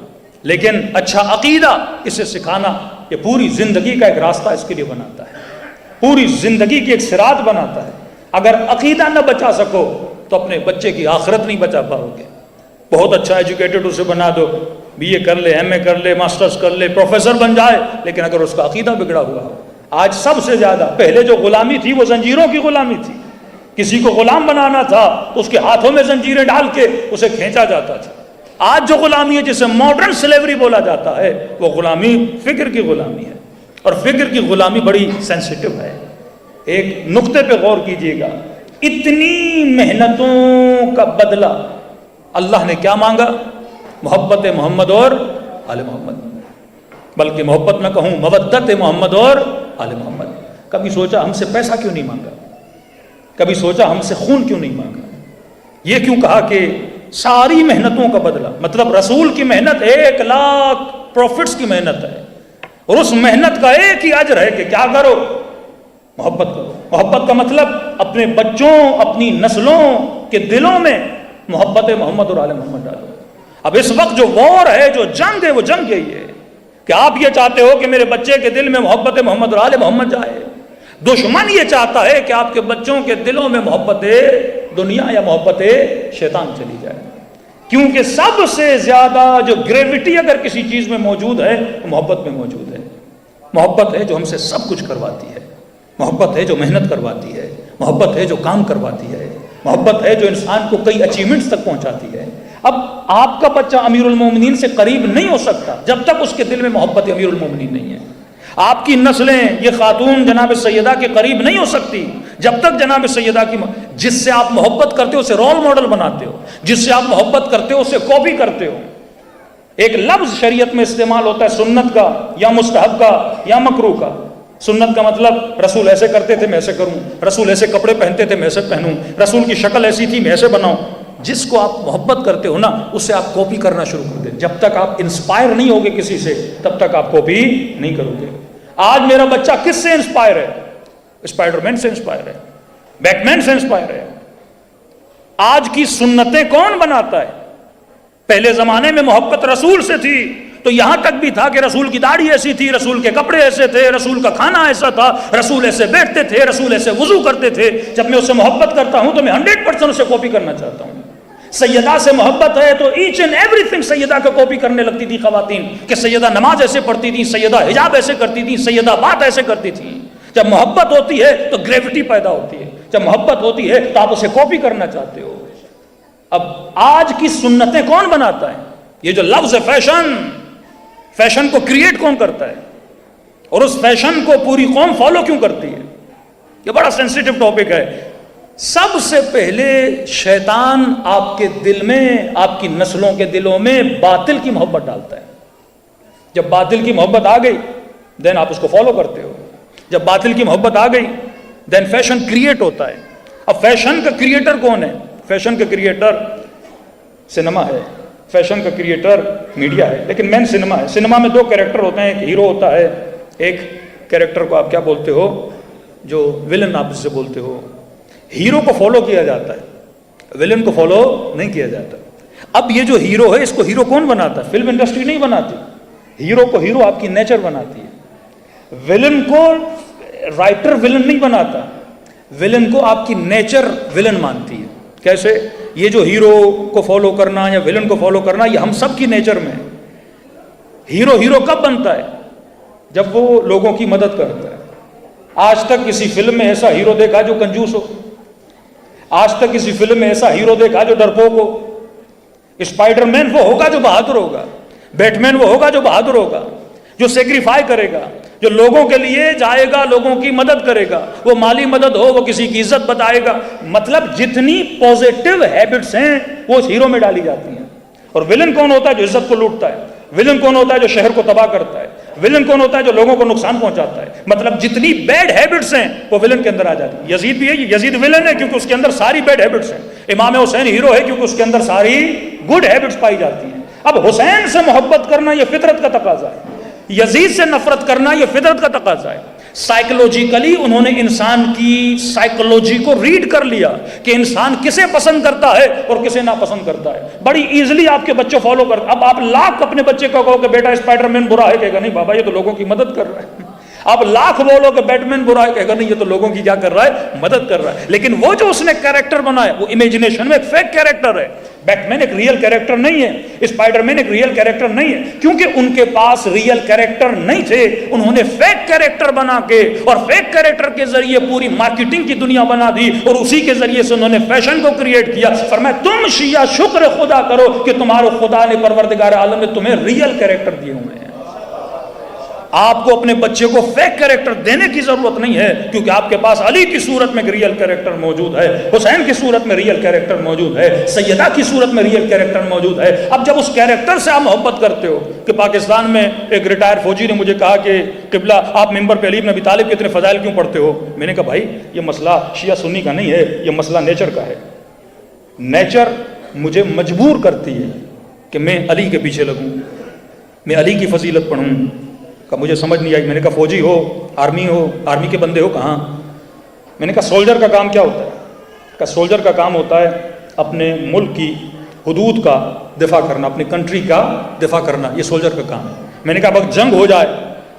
لیکن اچھا عقیدہ اسے سکھانا یہ پوری زندگی کا ایک راستہ اس کے لیے بناتا ہے، پوری زندگی کی ایک سرات بناتا ہے۔ اگر عقیدہ نہ بچا سکو تو اپنے بچے کی آخرت نہیں بچا پاؤ گے۔ بہت اچھا ایجوکیٹڈ اسے بنا دو، بی اے کر لے، ایم اے کر لے، ماسٹرز کر لے، پروفیسر بن جائے، لیکن اگر اس کا عقیدہ بگڑا ہوا ہو۔ آج سب سے زیادہ، پہلے جو غلامی تھی وہ زنجیروں کی غلامی تھی، کسی کو غلام بنانا تھا تو اس کے ہاتھوں میں زنجیریں ڈال کے اسے کھینچا جاتا تھا۔ آج جو غلامی ہے جسے ماڈرن سلیوری بولا جاتا ہے، وہ غلامی فکر کی غلامی ہے، اور فکر کی غلامی بڑی سینسیٹیو ہے۔ ایک نقطے پہ غور کیجئے گا، اتنی محنتوں کا بدلہ اللہ نے کیا مانگا؟ محبت محمد اور آل محمد، بلکہ محبت میں کہوں مودت محمد اور آل محمد۔ کبھی سوچا ہم سے پیسہ کیوں نہیں مانگا؟ کبھی سوچا ہم سے خون کیوں نہیں مانگا؟ یہ کیوں کہا کہ ساری محنتوں کا بدلہ، مطلب رسول کی محنت 1,00,000 پروفٹس کی محنت ہے، اور اس محنت کا ایک ہی اجر ہے کہ کیا کرو؟ محبت کرو۔ محبت کا مطلب اپنے بچوں، اپنی نسلوں کے دلوں میں محبت محمد اور آل محمد ڈالو۔ اب اس وقت جو وار ہے، جو جنگ ہے، وہ جنگ یہی ہے کہ آپ یہ چاہتے ہو کہ میرے بچے کے دل میں محبت محمد اور آل محمد جائے، دشمن یہ چاہتا ہے کہ آپ کے بچوں کے دلوں میں محبت دنیا یا محبت شیطان چلی جائے، کیونکہ سب سے زیادہ جو گریوٹی اگر کسی چیز میں موجود ہے وہ محبت میں موجود ہے۔ محبت ہے جو ہم سے سب کچھ کرواتی ہے، محبت ہے جو محنت کرواتی ہے، محبت ہے جو کام کرواتی ہے، محبت ہے جو انسان کو کئی اچیومنٹس تک پہنچاتی ہے۔ اب آپ کا بچہ امیر المومنین سے قریب نہیں ہو سکتا جب تک اس کے دل میں محبت امیر المومنین نہیں ہے. آپ کی نسلیں یہ خاتون جناب سیدہ کے قریب نہیں ہو سکتی جب تک جناب سیدہ کی جس سے آپ محبت کرتے ہو اسے رول ماڈل بناتے ہو، جس سے آپ محبت کرتے ہو اسے کاپی کرتے ہو. ایک لفظ شریعت میں استعمال ہوتا ہے سنت کا یا مستحب کا یا مکروہ کا. سنت کا مطلب رسول ایسے کرتے تھے میں ایسے کروں، رسول ایسے کپڑے پہنتے تھے میں ایسے پہنوں، رسول کی شکل ایسی تھی میں ایسے بناؤں. جس کو آپ محبت کرتے ہو نا اس سے آپ کاپی کرنا شروع کر دیں. جب تک آپ انسپائر نہیں ہوگے کسی سے تب تک آپ کاپی نہیں کرو گے. آج میرا بچہ کس سے انسپائر ہے؟ اسپائڈر مین سے انسپائر ہے، بیٹ مین سے انسپائر ہے. آج کی سنتیں کون بناتا ہے؟ پہلے زمانے میں محبت رسول سے تھی تو یہاں تک بھی تھا کہ رسول کی داڑھی ایسی تھی، رسول کے کپڑے ایسے تھے، رسول کا کھانا ایسا تھا، رسول ایسے بیٹھتے تھے، رسول ایسے وضو کرتے تھے. جب میں اس سے محبت کرتا ہوں تو میں 100% اسے کاپی کرنا چاہتا ہوں. سیدہ سے محبت ہے تو ایچ اینڈ ایوری تھنگ سیدہ کو کاپی کرنے لگتی تھی خواتین کہ سیدہ نماز ایسے پڑھتی تھی، سیدہ حجاب ایسے کرتی تھی، سیدہ بات ایسے کرتی تھی. جب محبت ہوتی ہے تو گریوٹی پیدا ہوتی ہے، جب محبت ہوتی ہے تو آپ اسے کاپی کرنا چاہتے ہو. اب آج کی سنتیں کون بناتا ہے؟ یہ جو لفظ ہے فیشن کو کریٹ کون کرتا ہے اور اس فیشن کو پوری قوم فالو کیوں کرتی ہے؟ یہ بڑا سینسیٹیو ٹاپک ہے. سب سے پہلے شیطان آپ کے دل میں، آپ کی نسلوں کے دلوں میں باطل کی محبت ڈالتا ہے. جب باطل کی محبت آ گئی دین آپ اس کو فالو کرتے ہو. جب باطل کی محبت آ گئی دین فیشن کریٹ ہوتا ہے. اب فیشن کا کریٹر کون ہے؟ فیشن کا کریٹر سنیما ہے، فیشن کا کریٹر میڈیا ہے، لیکن مین سنیما ہے. سنیما میں 2 کیریکٹر ہوتے ہیں، ایک ہیرو ہوتا ہے، ایک کیریکٹر کو آپ کیا بولتے ہو؟ جو ولن آپ سے بولتے ہو. ہیرو کو فالو کیا جاتا ہے، ولن کو فالو نہیں کیا جاتا. اب یہ جو ہیرو ہے اس کو ہیرو کون بناتا ہے؟ فلم انڈسٹری نہیں بناتی. ہیرو کو ہیرو آپ کی نیچر بناتی ہے. ولن کو رائٹر ولن نہیں بناتا، ولن کو آپ کی نیچر ولن مانتی ہے. کیسے؟ یہ جو ہیرو کو فالو کرنا یا ولن کو فالو کرنا یہ ہم سب کی نیچر میں ہے. ہیرو کب بنتا ہے؟ جب وہ لوگوں کی مدد کرتا ہے. آج تک کسی فلم میں ایسا ہیرو دیکھا جو کنجوس ہو؟ آج تک کسی فلم میں ایسا ہیرو دیکھا جو ڈرپوک ہو؟ اسپائڈر مین وہ ہوگا جو بہادر ہوگا، بیٹ مین وہ ہوگا جو بہادر ہوگا، جو سیکریفائی کرے گا، جو لوگوں کے لیے جائے گا، لوگوں کی مدد کرے گا. وہ مالی مدد ہو، وہ کسی کی عزت بتائے گا. مطلب جتنی پازیٹیو ہیبٹس ہیں وہ اس ہیرو میں ڈالی جاتی ہیں. اور ولن کون ہوتا ہے؟ جو عزت کو لوٹتا ہے. ولن کون ہوتا ہے؟ جو شہر کو تباہ کرتا ہے. ولن کون ہوتا ہے؟ جو لوگوں کو نقصان پہنچاتا ہے. مطلب جتنی بیڈ ہیبٹس ہیں وہ ولن کے اندر آ جاتی ہیں. یزید بھی ہے، یزید ولن ہے کیونکہ اس کے اندر ساری بیڈ ہیبٹس ہیں. امام حسین ہیرو ہے کیونکہ اس کے اندر ساری گڈ ہیبٹس پائی جاتی ہیں. اب حسین سے محبت کرنا یہ فطرت کا تقاضا ہے، یزید سے نفرت کرنا یہ فطرت کا تقاضا ہے. سائیکولوجیکلی انہوں نے انسان کی سائیکولوجی کو ریڈ کر لیا کہ انسان کسے پسند کرتا ہے اور کسے ناپسند کرتا ہے. بڑی ایزلی آپ کے بچے فالو کرتے. اب آپ لاکھ اپنے بچے کو کہو کہ بیٹا اسپائڈر مین برا ہے، کہے گا نہیں بابا یہ تو لوگوں کی مدد کر رہا ہے. آپ لاکھ بولو کہ بیٹ مین برا ہے، کہے گا نہیں یہ تو لوگوں کی کیا کر رہا ہے؟ مدد کر رہا ہے. لیکن وہ جو اس نے کیریکٹر بنایا وہ امیجنیشن میں ایک فیک کیریکٹر ہے. بیٹ مین ایک ریئل کیریکٹر نہیں ہے، اسپائڈر مین ایک ریئل کیریکٹر نہیں ہے، کیونکہ ان کے پاس ریئل کیریکٹر نہیں تھے. انہوں نے فیک کیریکٹر بنا کے اور فیک کیریکٹر کے ذریعے پوری مارکیٹنگ کی دنیا بنا دی اور اسی کے ذریعے سے انہوں نے فیشن کو کریٹ کیا. فرمایا تم شیعہ شکر خدا کرو کہ تمہارے خدا نے پروردگار عالم نے تمہیں ریئل کیریکٹر دیے ہوئے ہیں. آپ کو اپنے بچے کو فیک کیریکٹر دینے کی ضرورت نہیں ہے کیونکہ آپ کے پاس علی کی صورت میں ریئل کیریکٹر موجود ہے، حسین کی صورت میں ریئل کیریکٹر موجود ہے، سیدہ کی صورت میں ریئل کیریکٹر موجود ہے. اب جب اس کیریکٹر سے آپ محبت کرتے ہو کہ پاکستان میں ایک ریٹائر فوجی نے مجھے کہا کہ قبلہ آپ ممبر پہ علی بن ابی طالب کے اتنے فضائل کیوں پڑھتے ہو؟ میں نے کہا بھائی یہ مسئلہ شیعہ سنی کا نہیں ہے، یہ مسئلہ نیچر کا ہے. نیچر مجھے مجبور کرتی ہے کہ میں علی کے پیچھے لگوں، میں علی کی فضیلت پڑھوں. کہ مجھے سمجھ نہیں آئی. میں نے کہا فوجی ہو، آرمی کے بندے ہو کہاں؟ میں نے کہا سولجر کا کام کیا ہوتا ہے؟ کہ سولجر کا کام ہوتا ہے اپنے ملک کی حدود کا دفاع کرنا، اپنی کنٹری کا دفاع کرنا، یہ سولجر کا کام ہے. میں نے کہا اب جنگ ہو جائے،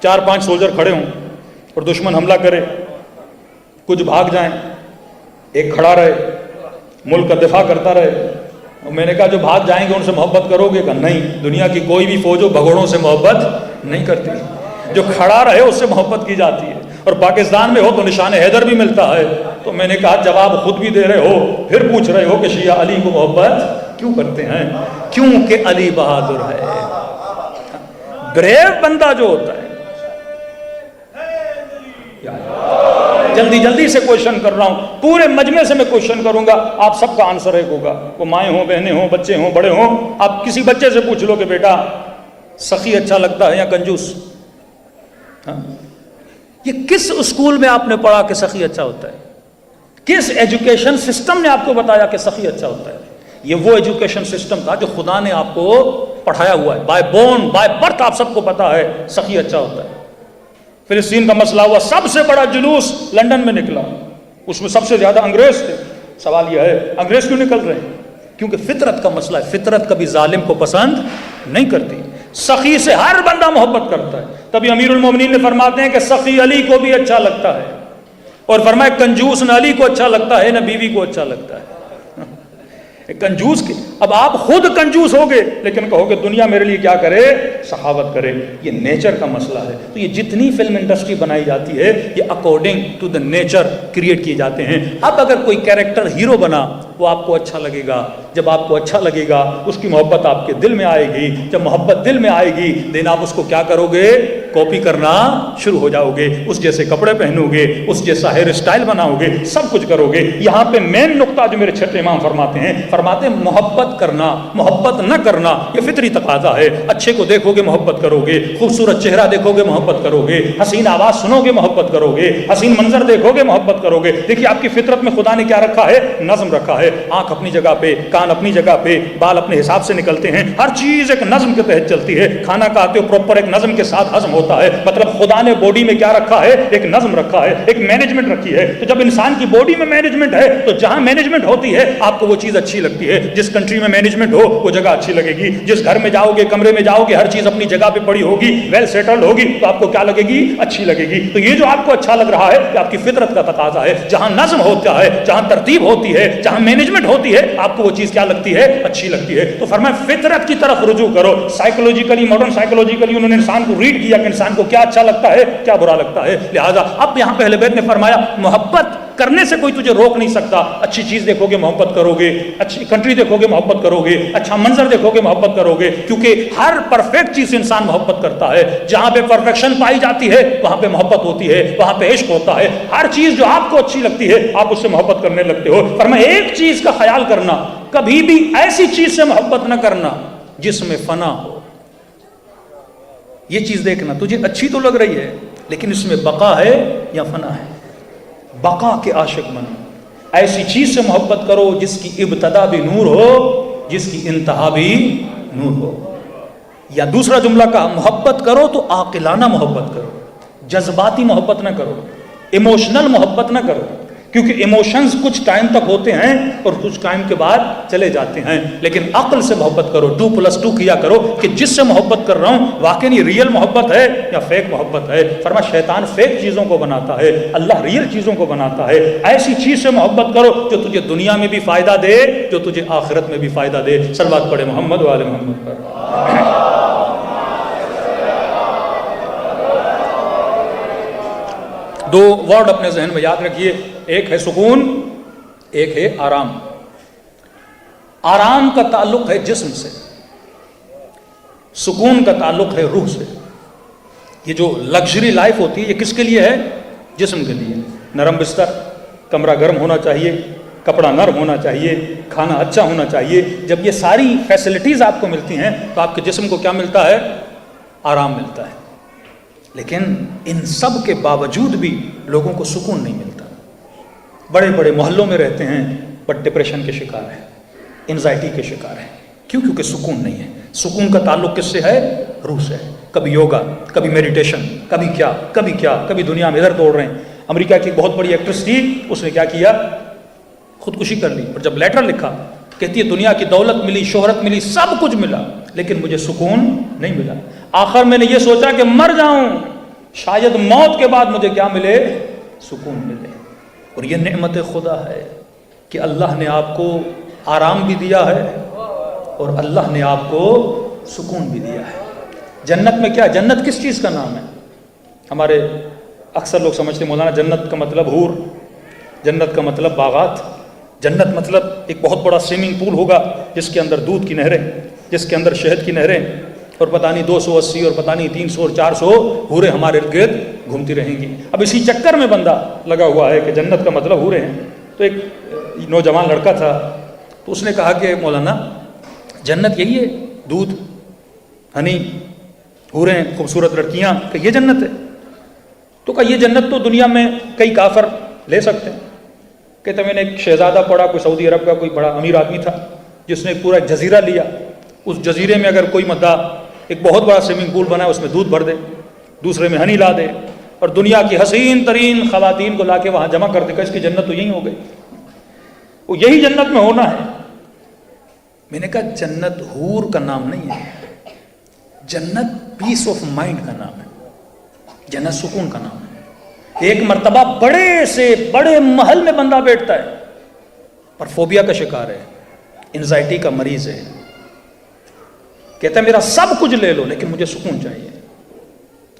4-5 سولجر کھڑے ہوں اور دشمن حملہ کرے، کچھ بھاگ جائیں، ایک کھڑا رہے، ملک کا دفاع کرتا رہے. اور میں نے کہا جو بھاگ جائیں گے ان سے محبت کرو گے؟ کہ نہیں، دنیا کی کوئی بھی فوج ہو بھگوڑوں سے محبت نہیں کرتی، جو کھڑا رہے اس سے محبت کی جاتی ہے. اور پاکستان میں ہو تو نشان حیدر بھی ملتا ہے. تو میں نے کہا جواب خود بھی دے رہے ہو، پھر پوچھ رہے ہو کہ شیعہ علی کو محبت کیوں کرتے ہیں؟ کیونکہ علی بہادر ہے. بریو بندہ جو ہوتا ہے. جلدی جلدی سے کوشچن کر رہا ہوں, پورے مجمع سے میں کوشچن کروں گا, آپ سب کا آنسر ایک ہوگا. وہ مائیں ہوں, بہنیں ہوں, بچے ہوں, بڑے ہوں, آپ کسی بچے سے پوچھ لو کہ بیٹا سخی اچھا لگتا ہے یا کنجوس؟ یہ کس اسکول میں آپ نے پڑھا کہ سخی اچھا ہوتا ہے؟ کس ایجوکیشن سسٹم نے آپ کو بتایا کہ سخی اچھا ہوتا ہے؟ یہ وہ ایجوکیشن سسٹم تھا جو خدا نے آپ کو پڑھایا ہوا ہے. بائی بورن, بائی برتھ آپ سب کو پتا ہے سخی اچھا ہوتا ہے. فلسطین کا مسئلہ ہوا, سب سے بڑا جلوس لندن میں نکلا, اس میں سب سے زیادہ انگریز تھے. سوال یہ ہے انگریز کیوں نکل رہے ہیں؟ کیونکہ فطرت کا مسئلہ ہے. فطرت کبھی ظالم کو پسند نہیں کرتی. سخی سے ہر بندہ محبت کرتا ہے. تبھی امیر المومنین نے فرماتے ہیں کہ سخی علی کو بھی اچھا لگتا ہے, اور فرمایا کنجوس نہ علی کو اچھا لگتا ہے نہ بیوی کو اچھا لگتا ہے. کنجوس کے, اب آپ خود کنجوس ہوگے لیکن کہو گے دنیا میرے لیے کیا کرے, سخاوت کرے. یہ نیچر کا مسئلہ ہے. تو یہ جتنی فلم انڈسٹری بنائی جاتی ہے یہ according to the nature create کیے جاتے ہیں. اب اگر کوئی کیریکٹر ہیرو بنا وہ آپ کو اچھا لگے گا. جب آپ کو اچھا لگے گا اس کی محبت آپ کے دل میں آئے گی. جب محبت دل میں آئے گی دین آپ اس کو کیا کرو گے, کاپی کرنا شروع ہو جاؤ گے. اس جیسے کپڑے پہنو گے, اس جیسا ہیئر اسٹائل بناؤ گے, سب کچھ کرو گے. یہاں پہ مین نقطہ جو میرے چھٹے امام فرماتے ہیں محبت کرنا, محبت نہ کرنا یہ فطری تقاضا ہے. اچھے کو دیکھو گے محبت کرو گے, خوبصورت چہرہ دیکھو گے محبت کرو گے, حسین آواز سنو گے محبت کرو گے, حسین منظر دیکھو گے محبت کرو گے. دیکھیے آپ کی فطرت میں خدا نے کیا رکھا ہے, نظم رکھا ہے. آنکھ اپنی جگہ پہ, کان اپنی جگہ پہ, بال اپنے حساب سے نکلتے ہیں, ہر چیز ایک نظم کے تحت چلتی ہے. کھانا کھاتے ہو پراپر ایک نظم کے ساتھ ہضم ہوتا ہے. مطلب خدا نے باڈی میں کیا رکھا ہے, ایک نظم رکھا ہے, ایک مینجمنٹ رکھی ہے. تو جب انسان کی باڈی میں مینجمنٹ ہے تو جہاں مینجمنٹ ہوتی ہے آپ کو وہ چیز اچھی لگتی ہے. جس کنٹری میں مینجمنٹ ہو وہ جگہ اچھی لگے گی. جس گھر میں جاؤ گے, کمرے میں جاؤ گے, ہر چیز اپنی جگہ پہ پڑی ہوگی, ویل سیٹلڈ ہوگی, تو آپ کو کیا لگے گی, اچھی لگے گی. تو یہ جو آپ کو اچھا لگ رہا ہے کہ آپ کی فطرت کا تقاضا ہے. جہاں نظم ہوتا ہے, جہاں ترتیب ہوتی ہے, جہاں مینجمنٹ ہوتی ہے, آپ کو وہ چیز کیا لگتی ہے, اچھی لگتی ہے. تو فرمایا فطرت کی طرف رجوع کرو. سائیکولوجیکلی, ماڈرن سائیکولوجیکلی انہوں نے انسان کو ریڈ کیا کہ انسان کو کیا اچھا لگتا ہے, کیا برا لگتا ہے. لہذا اب یہاں پہ اہل بیت نے فرمایا محبت کرنے سے کوئی تجھے روک نہیں سکتا. اچھی چیز دیکھو گے محبت کرو گے, اچھی کنٹری دیکھو گے محبت کرو گے, اچھا منظر دیکھو گے محبت کرو گے. کیونکہ ہر پرفیکٹ چیز سے انسان محبت کرتا ہے. جہاں پہ پرفیکشن پائی جاتی ہے وہاں پہ محبت ہوتی ہے, وہاں پہ عشق ہوتا ہے. ہر چیز جو آپ کو اچھی لگتی ہے آپ اس سے محبت کرنے لگتے ہو. فرمایا ایک چیز کا خیال کرنا, کبھی بھی ایسی چیز سے محبت نہ کرنا جس میں فنا ہو. یہ چیز دیکھنا, تجھے اچھی تو لگ رہی ہے لیکن اس میں بقا ہے یا فنا ہے. بقا کے عاشق بنو. ایسی چیز سے محبت کرو جس کی ابتدا بھی نور ہو, جس کی انتہا بھی نور ہو. یا دوسرا جملہ کہا محبت کرو تو عاقلانہ محبت کرو, جذباتی محبت نہ کرو, ایموشنل محبت نہ کرو. کیونکہ ایموشنز کچھ ٹائم تک ہوتے ہیں اور کچھ ٹائم کے بعد چلے جاتے ہیں. لیکن عقل سے محبت کرو, 2+2 کیا کرو کہ جس سے محبت کر رہا ہوں واقعی یہ ریئل محبت ہے یا فیک محبت ہے. فرمایا شیطان فیک چیزوں کو بناتا ہے, اللہ ریئل چیزوں کو بناتا ہے. ایسی چیز سے محبت کرو جو تجھے دنیا میں بھی فائدہ دے, جو تجھے آخرت میں بھی فائدہ دے. صلوات پڑھے محمد و آل محمد پر. دو ورڈ اپنے ذہن میں یاد رکھیے, ایک ہے سکون, ایک ہے آرام. آرام کا تعلق ہے جسم سے, سکون کا تعلق ہے روح سے. یہ جو لگژری لائف ہوتی ہے یہ کس کے لیے ہے, جسم کے لیے. نرم بستر, کمرہ گرم ہونا چاہیے, کپڑا نرم ہونا چاہیے, کھانا اچھا ہونا چاہیے. جب یہ ساری فیسلٹیز آپ کو ملتی ہیں تو آپ کے جسم کو کیا ملتا ہے, آرام ملتا ہے. لیکن ان سب کے باوجود بھی لوگوں کو سکون نہیں ملتا. بڑے بڑے محلوں میں رہتے ہیں بٹ ڈپریشن کے شکار ہیں, انزائٹی کے شکار ہیں. کیوں؟ کیونکہ سکون نہیں ہے. سکون کا تعلق کس سے ہے, روح سے ہے. کبھی یوگا, کبھی میڈیٹیشن, کبھی کیا کبھی کیا, کبھی دنیا میں ادھر دوڑ رہے ہیں. امریکہ کی ایک بہت بڑی ایکٹریس تھی, اس نے کیا کیا, خودکشی کر لی. اور جب لیٹر لکھا کہتی ہے دنیا کی دولت ملی, شہرت ملی, سب کچھ ملا لیکن مجھے سکون نہیں ملا. آخر میں نے یہ سوچا کہ مر جاؤں, شاید موت کے بعد مجھے کیا ملے, سکون ملے. اور یہ نعمت خدا ہے کہ اللہ نے آپ کو آرام بھی دیا ہے اور اللہ نے آپ کو سکون بھی دیا ہے. جنت میں کیا, جنت کس چیز کا نام ہے؟ ہمارے اکثر لوگ سمجھتے مولانا جنت کا مطلب حور, جنت کا مطلب باغات. جنت مطلب ایک بہت بڑا سوئمنگ پول ہوگا جس کے اندر دودھ کی نہریں، جس کے اندر شہد کی نہریں، اور پتہ نہیں 280 اور پتہ نہیں 300 اور 400 حوریں ہمارے ارد گرد گھومتی رہیں گی۔ اب اسی چکر میں بندہ لگا ہوا ہے کہ جنت کا مطلب حوریں ہیں۔ تو ایک نوجوان لڑکا تھا، تو اس نے کہا کہ مولانا جنت یہی ہے، دودھ، ہنی، حوریں، خوبصورت لڑکیاں، کہ یہ جنت ہے؟ تو کہا یہ جنت تو دنیا میں کئی کافر لے سکتے ہیں۔ کہتے میں نے ایک شہزادہ پڑھا، کوئی سعودی عرب کا کوئی بڑا امیر آدمی تھا، جس نے پورا جزیرہ لیا، اس جزیرے میں اگر کوئی مدعا ایک بہت بڑا سوئمنگ پول بنا ہے، اس میں دودھ بھر دے، دوسرے میں ہنی لا دے، اور دنیا کی حسین ترین خواتین کو لا کے وہاں جمع کر دے، کہ اس کی جنت تو یہی ہو گئی، وہ یہی جنت میں ہونا ہے۔ میں نے کہا جنت حور کا نام نہیں ہے، جنت پیس آف مائنڈ کا نام ہے، جنت سکون کا نام ہے۔ ایک مرتبہ بڑے سے بڑے محل میں بندہ بیٹھتا ہے پر فوبیا کا شکار ہے، انزائٹی کا مریض ہے، کہتا ہے میرا سب کچھ لے لو لیکن مجھے سکون چاہیے۔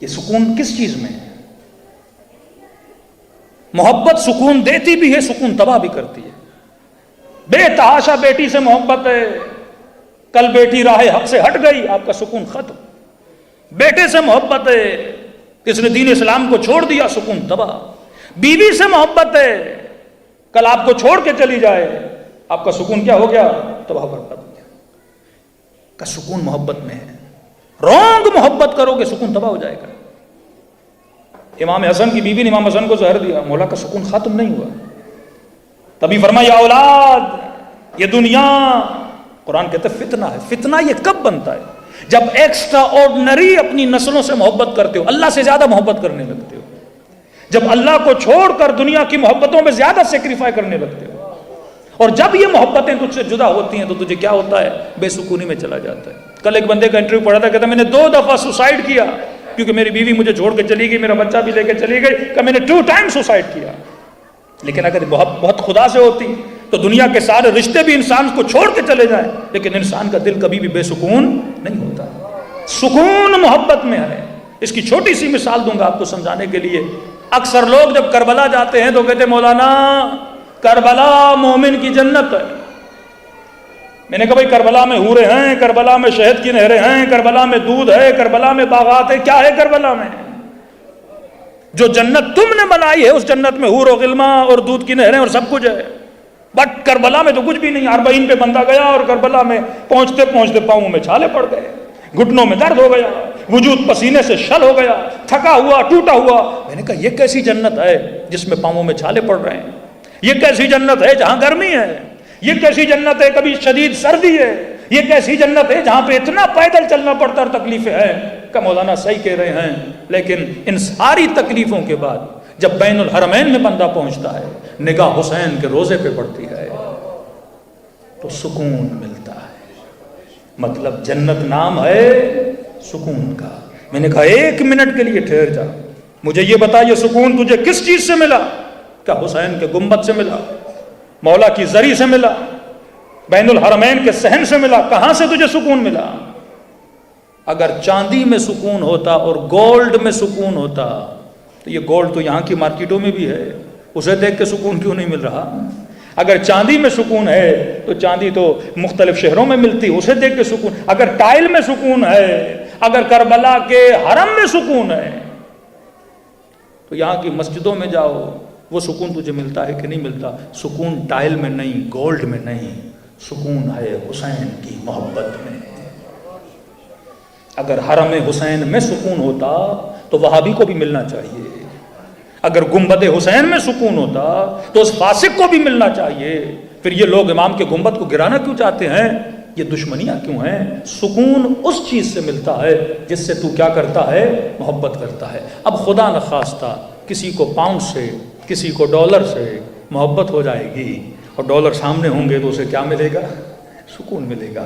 یہ سکون کس چیز میں ہے؟ محبت سکون دیتی بھی ہے، سکون تباہ بھی کرتی ہے۔ بے تحاشا بیٹی سے محبت ہے، کل بیٹی راہ حق سے ہٹ گئی، آپ کا سکون ختم۔ بیٹے سے محبت ہے، کس نے دین اسلام کو چھوڑ دیا، سکون تباہ۔ بیوی سے محبت ہے، کل آپ کو چھوڑ کے چلی جائے، آپ کا سکون کیا ہو گیا؟ تباہ برباد ہو گیا۔ کا سکون محبت میں ہے۔ رونگ محبت کرو گے سکون تباہ ہو جائے گا۔ امام حسن کی بیوی نے امام حسن کو زہر دیا، مولا کا سکون ختم نہیں ہوا، تبھی فرمایا یا اولاد یہ دنیا، قرآن کہتا ہے فتنہ ہے۔ فتنہ یہ کب بنتا ہے؟ جب ایکسٹرا آرڈنری اپنی نسلوں سے محبت کرتے ہو، اللہ سے زیادہ محبت کرنے لگتے ہو، جب اللہ کو چھوڑ کر دنیا کی محبتوں میں زیادہ سیکریفائی کرنے لگتے ہو، اور جب یہ محبتیں تجھ سے جدا ہوتی ہیں تو تجھے کیا ہوتا ہے؟ بے سکونی میں چلا جاتا ہے۔ کل ایک بندے کا انٹرویو پڑھا تھا، کہتا میں نے 2 دفعہ سوسائڈ کیا کیونکہ میری بیوی مجھے چھوڑ کے چلی گئی، میرا بچہ بھی لے کے چلی گئی، کہ میں نے 2 ٹائم سوسائڈ کیا۔ لیکن اگر بہت خدا سے ہوتی تو دنیا کے سارے رشتے بھی انسان کو چھوڑ کے چلے جائیں، لیکن انسان کا دل کبھی بھی بے سکون نہیں ہوتا۔ سکون محبت میں ہے۔ اس کی چھوٹی سی مثال دوں گا آپ کو سمجھانے کے لیے۔ اکثر لوگ جب کربلا جاتے ہیں تو کہتے ہیں مولانا کربلا مومن کی جنت ہے۔ میں نے کہا بھائی کربلا میں حوریں ہیں، کربلا میں شہد کی نہریں ہیں، کربلا میں دودھ ہے، کربلا میں باغات ہے، کیا ہے کربلا میں؟ جو جنت تم نے بنائی ہے اس جنت میں حور و غلما اور دودھ کی نہریں اور سب کچھ ہے، بٹ کربلا میں تو کچھ بھی نہیں۔ 40 پہ بندہ گیا اور کربلا میں پہنچتے پہنچتے پاؤں میں چھالے پڑ گئے، گھٹنوں میں درد ہو گیا، وجود پسینے سے شل ہو گیا، تھکا ہوا ٹوٹا ہوا۔ میں نے کہا یہ کیسی جنت ہے جس میں پاؤں میں چھالے پڑ رہے ہیں؟ یہ کیسی جنت ہے جہاں گرمی ہے؟ یہ کیسی جنت ہے کبھی شدید سردی ہے؟ یہ کیسی جنت ہے جہاں پہ اتنا پیدل چلنا پڑتا اور تکلیفیں ہیں؟ کہ مولانا صحیح کہہ رہے ہیں، لیکن ان ساری تکلیفوں کے بعد جب بین الحرمین میں بندہ پہنچتا ہے، نگاہ حسین کے روزے پہ پڑتی ہے تو سکون ملتا ہے۔ مطلب جنت نام ہے سکون کا۔ میں نے کہا 1 منٹ کے لیے ٹھہر جا، مجھے یہ بتا یہ سکون تجھے کس چیز سے ملا؟ کیا حسین کے گنبد سے ملا، مولا کی زری سے ملا، بین الحرمین کے صحن سے ملا؟ کہاں سے تجھے سکون ملا؟ اگر چاندی میں سکون ہوتا اور گولڈ میں سکون ہوتا تو یہ گولڈ تو یہاں کی مارکیٹوں میں بھی ہے، اسے دیکھ کے سکون کیوں نہیں مل رہا؟ اگر چاندی میں سکون ہے تو چاندی تو مختلف شہروں میں ملتی، اسے دیکھ کے سکون۔ اگر ٹائل میں سکون ہے، اگر کربلا کے حرم میں سکون ہے تو یہاں کی مسجدوں میں جاؤ، وہ سکون تجھے ملتا ہے کہ نہیں ملتا؟ سکون ٹائل میں نہیں، گولڈ میں نہیں، سکون ہے حسین کی محبت میں۔ اگر حرم حسین میں سکون ہوتا تو وہابی کو بھی ملنا چاہیے، اگر گنبد حسین میں سکون ہوتا تو اس فاسق کو بھی ملنا چاہیے۔ پھر یہ لوگ امام کے گنبد کو گرانا کیوں چاہتے ہیں؟ یہ دشمنیاں کیوں ہیں؟ سکون اس چیز سے ملتا ہے جس سے تو کیا کرتا ہے؟ محبت کرتا ہے۔ اب خدا نخواستہ کسی کو پاؤنڈ سے، کسی کو ڈالر سے محبت ہو جائے گی اور ڈالر سامنے ہوں گے تو اسے کیا ملے گا؟ سکون ملے گا.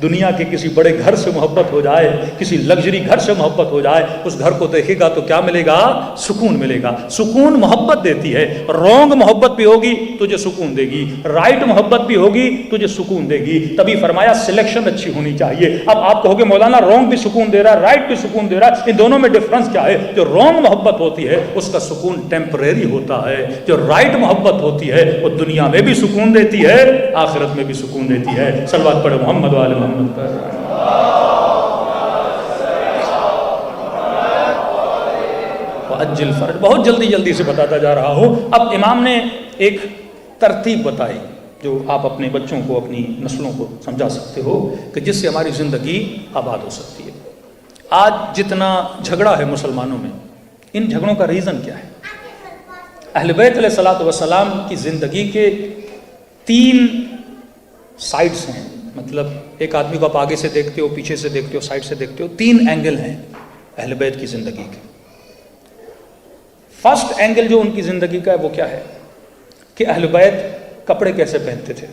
دنیا کے کسی بڑے گھر سے محبت ہو جائے, کسی لگژری گھر سے محبت ہو جائے, اس گھر کو دیکھے گا تو کیا ملے گا؟ سکون ملے گا. سکون محبت دیتی ہے. رونگ محبت بھی ہوگی تجھے سکون دے گی, رائٹ محبت بھی ہوگی تجھے سکون دے گی. تبھی فرمایا سلیکشن اچھی ہونی چاہیے. اب آپ کہو گے مولانا رونگ بھی سکون دے رہا ہے, رائٹ بھی سکون دے رہا ہے, ان دونوں میں ڈفرنس کیا ہے؟ جو رونگ محبت ہوتی ہے اس کا سکون ٹیمپریری ہوتا ہے, جو رائٹ محبت ہوتی ہے وہ دنیا میں بھی سکون دیتی ہے, آخرت میں بھی سکون دیتی ہے. صلوات پڑھو محمد و آل محمد پر. وَأَجِّلْ فَرْجَ. بہت جلدی سے بتاتا جا رہا ہوں. اب امام نے ایک ترتیب بتائی جو آپ اپنے بچوں کو, اپنی نسلوں کو سمجھا سکتے ہو کہ جس سے ہماری زندگی آباد ہو سکتی ہے. آج جتنا جھگڑا ہے مسلمانوں میں, ان جھگڑوں کا ریزن کیا ہے؟ اہل بیت علیہ الصلوۃ والسلام کی زندگی کے 3 سائڈز ہیں. مطلب ایک آدمی کو آپ آگے سے دیکھتے ہو, پیچھے سے دیکھتے ہو, سائڈ سے دیکھتے ہو, 3 اینگل ہیں اہل بیت کی زندگی کے. فرسٹ اینگل جو ان کی زندگی کا ہے وہ کیا ہے کہ اہل بیت کپڑے کیسے پہنتے تھے,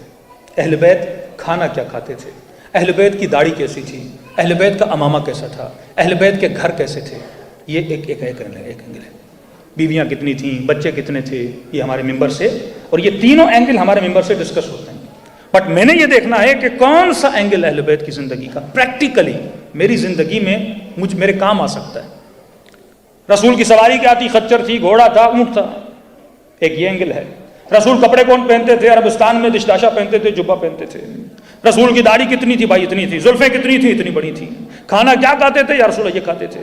اہل بیت کھانا کیا کھاتے تھے, اہل بیت کی داڑھی کیسی تھی, اہل بیت کا امامہ کیسا تھا, اہل بیت کے گھر کیسے تھے. یہ ایک اینگل ہے. بیویاں کتنی تھیں, بچے کتنے تھے, یہ ہمارے ممبر سے, اور یہ تینوں اینگل ہمارے ممبر سے ڈسکس ہوتے ہیں. بٹ میں نے یہ دیکھنا ہے کہ کون سا اینگل اہل بیت کی زندگی کا پریکٹیکلی میری زندگی میں میرے کام آ سکتا ہے. رسول کی سواری کیا تھی؟ خچر تھی, گھوڑا تھا, اونٹ تھا. ایک یہ اینگل ہے. رسول کپڑے کون پہنتے تھے؟ عربستان میں دشداشہ پہنتے تھے, جبہ پہنتے تھے. رسول کی داڑھی کتنی تھی؟ بھائی اتنی تھی. زلفیں کتنی تھی؟ اتنی بڑی تھی. کھانا کیا کھاتے تھے؟ یا رسول یہ کھاتے تھے.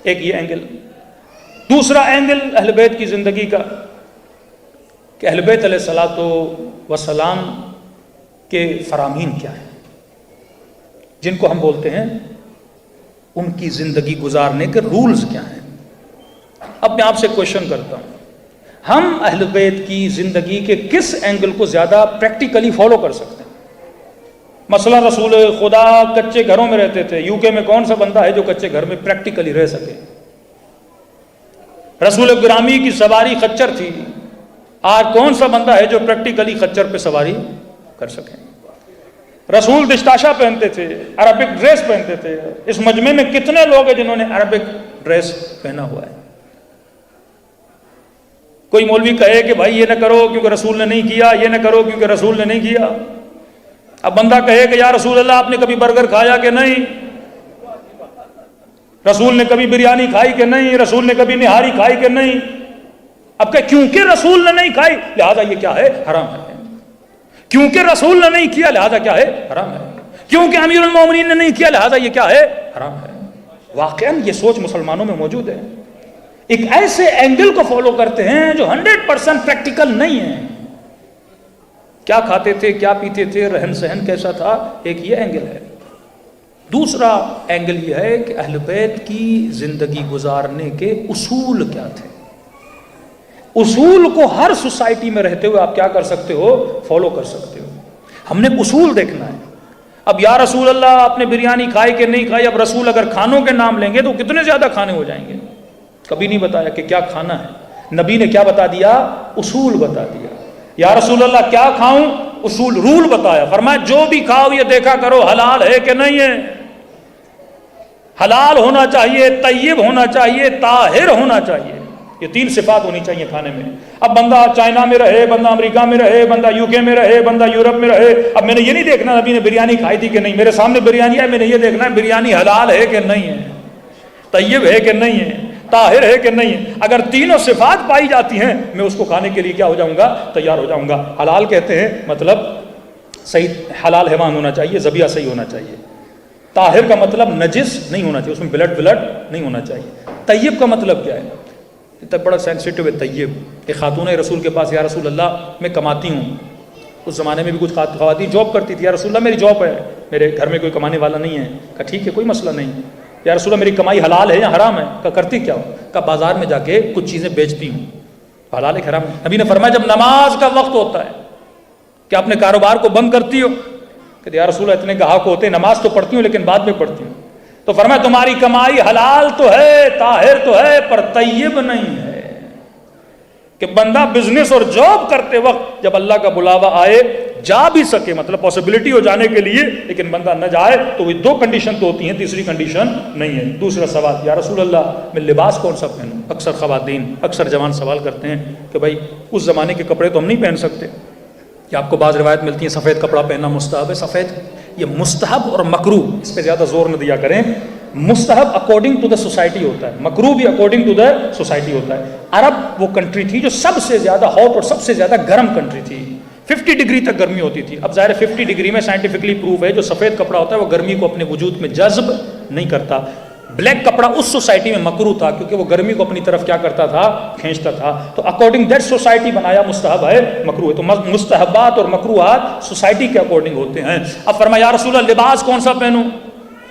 ایک یہ اینگل. دوسرا اینگل اہل بیت کی زندگی کا کہ اہل بیت علیہ الصلوۃ والسلام کے فرامین کیا ہیں, جن کو ہم بولتے ہیں, ان کی زندگی گزارنے کے رولز کیا ہیں. اب میں آپ سے کوشچن کرتا ہوں, ہم اہل بیت کی زندگی کے کس اینگل کو زیادہ پریکٹیکلی فالو کر سکتے ہیں؟ مثلا رسول خدا کچے گھروں میں رہتے تھے. یو کے میں کون سا بندہ ہے جو کچے گھر میں پریکٹیکلی رہ سکے؟ رسول گرامی کی سواری خچر تھی. آج کون سا بندہ ہے جو پریکٹیکلی خچر پہ سواری کر سکیں؟ رسول دشتاشہ پہنتے تھے, عربک ڈریس پہنتے تھے. اس مجمع میں کتنے لوگ ہیں جنہوں نے عربک ڈریس پہنا ہوا ہے؟ کوئی مولوی کہے کہ بھائی یہ نہ کرو کیونکہ رسول نے نہیں کیا, یہ نہ کرو کیونکہ رسول نے نہیں کیا. اب بندہ کہے کہ یا رسول اللہ آپ نے کبھی برگر کھایا کہ نہیں, رسول نے کبھی بریانی کھائی کہ نہیں, رسول نے کبھی نہاری کھائی کہ نہیں. اب کہ کیونکہ رسول نے نہیں کھائی لہذا یہ کیا ہے؟ حرام ہے. کیونکہ رسول نے نہیں کیا لہذا کیا ہے؟ حرام ہے. کیونکہ امیر المومنین نے نہیں کیا لہذا یہ کیا ہے؟ حرام ہے. واقعاً یہ سوچ مسلمانوں میں موجود ہے. ایک ایسے اینگل کو فالو کرتے ہیں جو 100% پریکٹیکل نہیں ہے. کیا کھاتے تھے, کیا پیتے تھے, رہن سہن کیسا تھا, ایک یہ اینگل ہے. دوسرا اینگل یہ ہے کہ اہل بیت کی زندگی گزارنے کے اصول کیا تھے. اصول کو ہر سوسائٹی میں رہتے ہوئے آپ کیا کر سکتے ہو؟ فالو کر سکتے ہو. ہم نے اصول دیکھنا ہے. اب یا رسول اللہ آپ نے بریانی کھائی کہ نہیں کھائی, اب رسول اگر کھانوں کے نام لیں گے تو کتنے زیادہ کھانے ہو جائیں گے. کبھی نہیں بتایا کہ کیا کھانا ہے. نبی نے کیا بتا دیا؟ اصول بتا دیا. یا رسول اللہ کیا کھاؤں؟ اصول, رول بتایا. فرمایا جو بھی کھاؤ یہ دیکھا کرو حلال ہے کہ نہیں ہے. حلال ہونا چاہیے, طیب ہونا چاہیے, طاہر ہونا چاہیے. یہ 3 صفات ہونی چاہیے کھانے میں. اب بندہ چائنا میں رہے, بندہ امریکہ میں رہے, بندہ یو کے میں رہے, بندہ یورپ میں رہے, اب میں نے یہ نہیں دیکھنا نبی نے بریانی کھائی تھی کہ نہیں. میرے سامنے بریانی ہے, میں نے یہ دیکھنا ہے بریانی حلال ہے کہ نہیں ہے, طیب ہے کہ نہیں ہے, طاہر ہے کہ نہیں ہے. اگر تینوں صفات پائی جاتی ہیں میں اس کو کھانے کے لیے کیا ہو جاؤں گا؟ تیار ہو جاؤں گا. حلال کہتے ہیں مطلب صحیح حلال حیوان ہونا چاہیے, ذبیحہ صحیح ہونا چاہیے. طاہر کا مطلب نجس نہیں ہونا چاہیے, اس میں بلڈ نہیں ہونا چاہیے. طیب کا مطلب کیا ہے؟ اتنا بڑا سینسٹیو ہے طیب. ایک خاتون ہے رسول کے پاس, یا رسول اللہ میں کماتی ہوں. اس زمانے میں بھی کچھ خواتین جاب کرتی تھی. یا رسول اللہ میری جاب ہے, میرے گھر میں کوئی کمانے والا نہیں ہے. کہا ٹھیک ہے کوئی مسئلہ نہیں. یا رسول اللہ میری کمائی حلال ہے یا حرام ہے؟ کہا کرتی کیا ہو؟ کہا بازار میں جا کے کچھ چیزیں بیچتی ہوں. حلال ہے حرام ہے؟ نبی نے فرمایا جب نماز کا وقت ہوتا ہے کہ اپنے کاروبار کو بند کرتی ہو؟ کہ یا رسول اللہ اتنے گاہک ہوتے ہیں, نماز تو پڑھتی ہوں لیکن بعد میں پڑھتی ہوں. تو فرمایا تمہاری کمائی حلال تو ہے, طاہر تو ہے, پر طیب نہیں ہے. کہ بندہ بزنس اور جاب کرتے وقت جب اللہ کا بلاوا آئے جا بھی سکے، مطلب پاسبلٹی ہو جانے کے لیے، لیکن بندہ نہ جائے تو وہ دو کنڈیشن تو ہوتی ہیں، تیسری کنڈیشن نہیں ہے۔ دوسرا سوال، یا رسول اللہ میں لباس کون سا پہنوں؟ اکثر خواتین، اکثر جوان سوال کرتے ہیں کہ بھائی اس زمانے کے کپڑے تو ہم نہیں پہن سکتے، کہ آپ کو بعض روایت ملتی ہیں سفید کپڑا پہننا مستحب ہے۔ سفید یہ مستحب اور مکروہ، اس پہ زیادہ زور نہ دیا کریں۔ مستحب اکارڈنگ ٹو دا سوسائٹی ہوتا ہے، مکروہ بھی اکارڈنگ ٹو دا سوسائٹی ہوتا ہے۔ عرب وہ کنٹری تھی جو سب سے زیادہ ہاٹ اور سب سے زیادہ گرم کنٹری تھی، 50 ڈگری تک گرمی ہوتی تھی۔ اب ظاہر 50 ڈگری میں سائنٹیفکلی پروف ہے جو سفید کپڑا ہوتا ہے وہ گرمی کو اپنے وجود میں جذب نہیں کرتا۔ بلیک کپڑا اس سوسائٹی میں مکروہ تھا کیونکہ وہ گرمی کو اپنی طرف کیا کرتا تھا؟ کھینچتا تھا۔ تو اکارڈنگ دیٹ سوسائٹی بنایا مستحب ہے، مکروہ ہے۔ تو مستحبات اور مکروہات سوسائٹی کے اکارڈنگ ہوتے ہیں۔ اب فرمایا یا رسول اللہ لباس کون سا پہنوں؟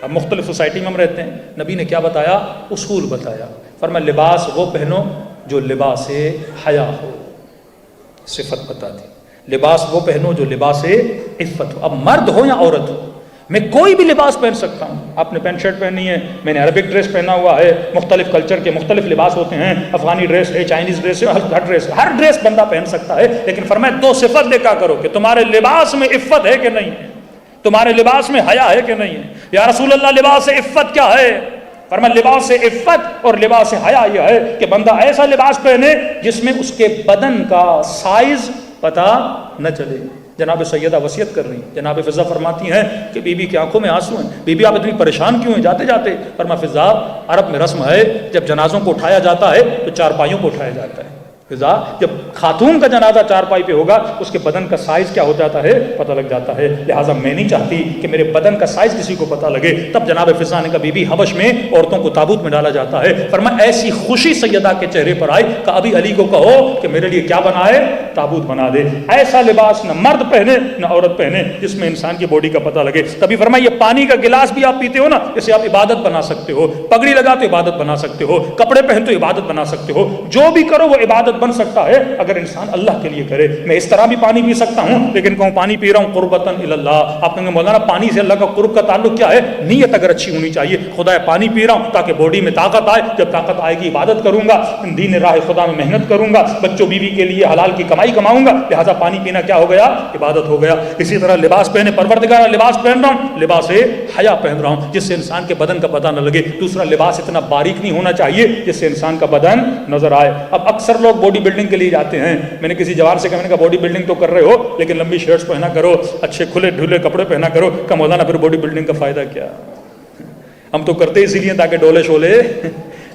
اب مختلف سوسائٹی میں ہم رہتے ہیں، نبی نے کیا بتایا؟ اصول بتایا۔ فرمایا لباس وہ پہنو جو لباس حیا ہو، صفت بتا دی۔ لباس وہ پہنو جو لباس عفت ہو۔ اب مرد ہو یا عورت ہو، میں کوئی بھی لباس پہن سکتا ہوں۔ آپ نے پینٹ شرٹ پہنی ہے، میں نے عربک ڈریس پہنا ہوا ہے، مختلف کلچر کے مختلف لباس ہوتے ہیں، افغانی ڈریس ہے، چائنیز ڈریس ہے، ہر ڈریس بندہ پہن سکتا ہے، لیکن فرمایا دو صفت دیکھا کرو کہ تمہارے لباس میں عفت ہے کہ نہیں ہے، تمہارے لباس میں حیا ہے کہ نہیں ہے۔ یا رسول اللہ لباس عفت کیا ہے؟ فرمایا لباس عفت اور لباس حیا یہ ہے کہ بندہ ایسا لباس پہنے جس میں اس کے بدن کا سائز پتہ نہ چلے۔ جناب سیدہ وصیت کر رہی ہیں، جناب فضا فرماتی ہیں کہ بی بی کی آنکھوں میں آنسو ہیں، بی بی آپ اتنی پریشان کیوں ہیں جاتے جاتے؟ فرمایا فضا عرب میں رسم ہے جب جنازوں کو اٹھایا جاتا ہے تو چارپائیوں کو اٹھایا جاتا ہے۔ فضا جب خاتون کا جنازہ چارپائی پہ ہوگا اس کے بدن کا سائز کیا ہو جاتا ہے؟ پتہ لگ جاتا ہے، لہٰذا میں نہیں چاہتی کہ میرے بدن کا سائز کسی کو پتہ لگے۔ تب جناب فضا نے کہا بی بی حبش میں عورتوں کو تابوت میں ڈالا جاتا ہے۔ فرمایا ایسی خوشی سیدہ کے چہرے پر آئی کہ ابھی علی کو کہو کہ میرے لیے کیا بنائے؟ تابوت بنا دے۔ ایسا لباس نہ مرد پہنے نہ عورت پہنے جس میں انسان کی باڈی کا پتہ لگے۔ تبھی فرمایا یہ پانی کا گلاس بھی آپ پیتے ہو نا، اسے آپ عبادت بنا سکتے ہو، پگڑی لگا تو عبادت بنا سکتے ہو، کپڑے پہن تو عبادت بنا سکتے ہو، جو بھی کرو وہ عبادت بن سکتا ہے اگر انسان اللہ کے لیے کرے۔ میں اس طرح بھی پانی پی سکتا ہوں لیکن کہوں پانی پی رہا ہوں قربتاً اللہ۔ آپ کہیں گے مولانا پانی سے اللہ کا قرب کا تعلق کیا ہے؟ نیت اگر اچھی ہونی چاہیے، خدا پانی پی رہا ہوں تاکہ باڈی میں طاقت آئے، جب طاقت آئے گی عبادت کروں گا، دین راہ خدا میں محنت کروں گا، بچوں بیوی کے لیے حلال کی کمائی کماؤں گا، لہٰذا پانی پینا کیا ہو گیا؟ عبادت ہو گیا۔ اسی طرح لباس پہنے، پروردگار لباس پہن رہا ہوں، لباس حیا پہن رہا ہوں جس سے انسان کے بدن کا پتہ نہ لگے۔ دوسرا لباس اتنا باریک نہیں ہونا چاہیے جس سے انسان کا بدن نظر آئے۔ اب اکثر لوگ باڈی بلڈنگ کے لیے جاتے ہیں، میں نے کسی جوان سے کہا، میں نے کہا باڈی بلڈنگ تو کر رہے ہو لیکن لمبی شرٹس پہنا کرو، اچھے کھلے ڈھلے کپڑے پہنا کرو۔ کہ مولانا پھر باڈی بلڈنگ کا فائدہ کیا؟ ہم تو کرتے اسی لیے تاکہ ڈولے شولے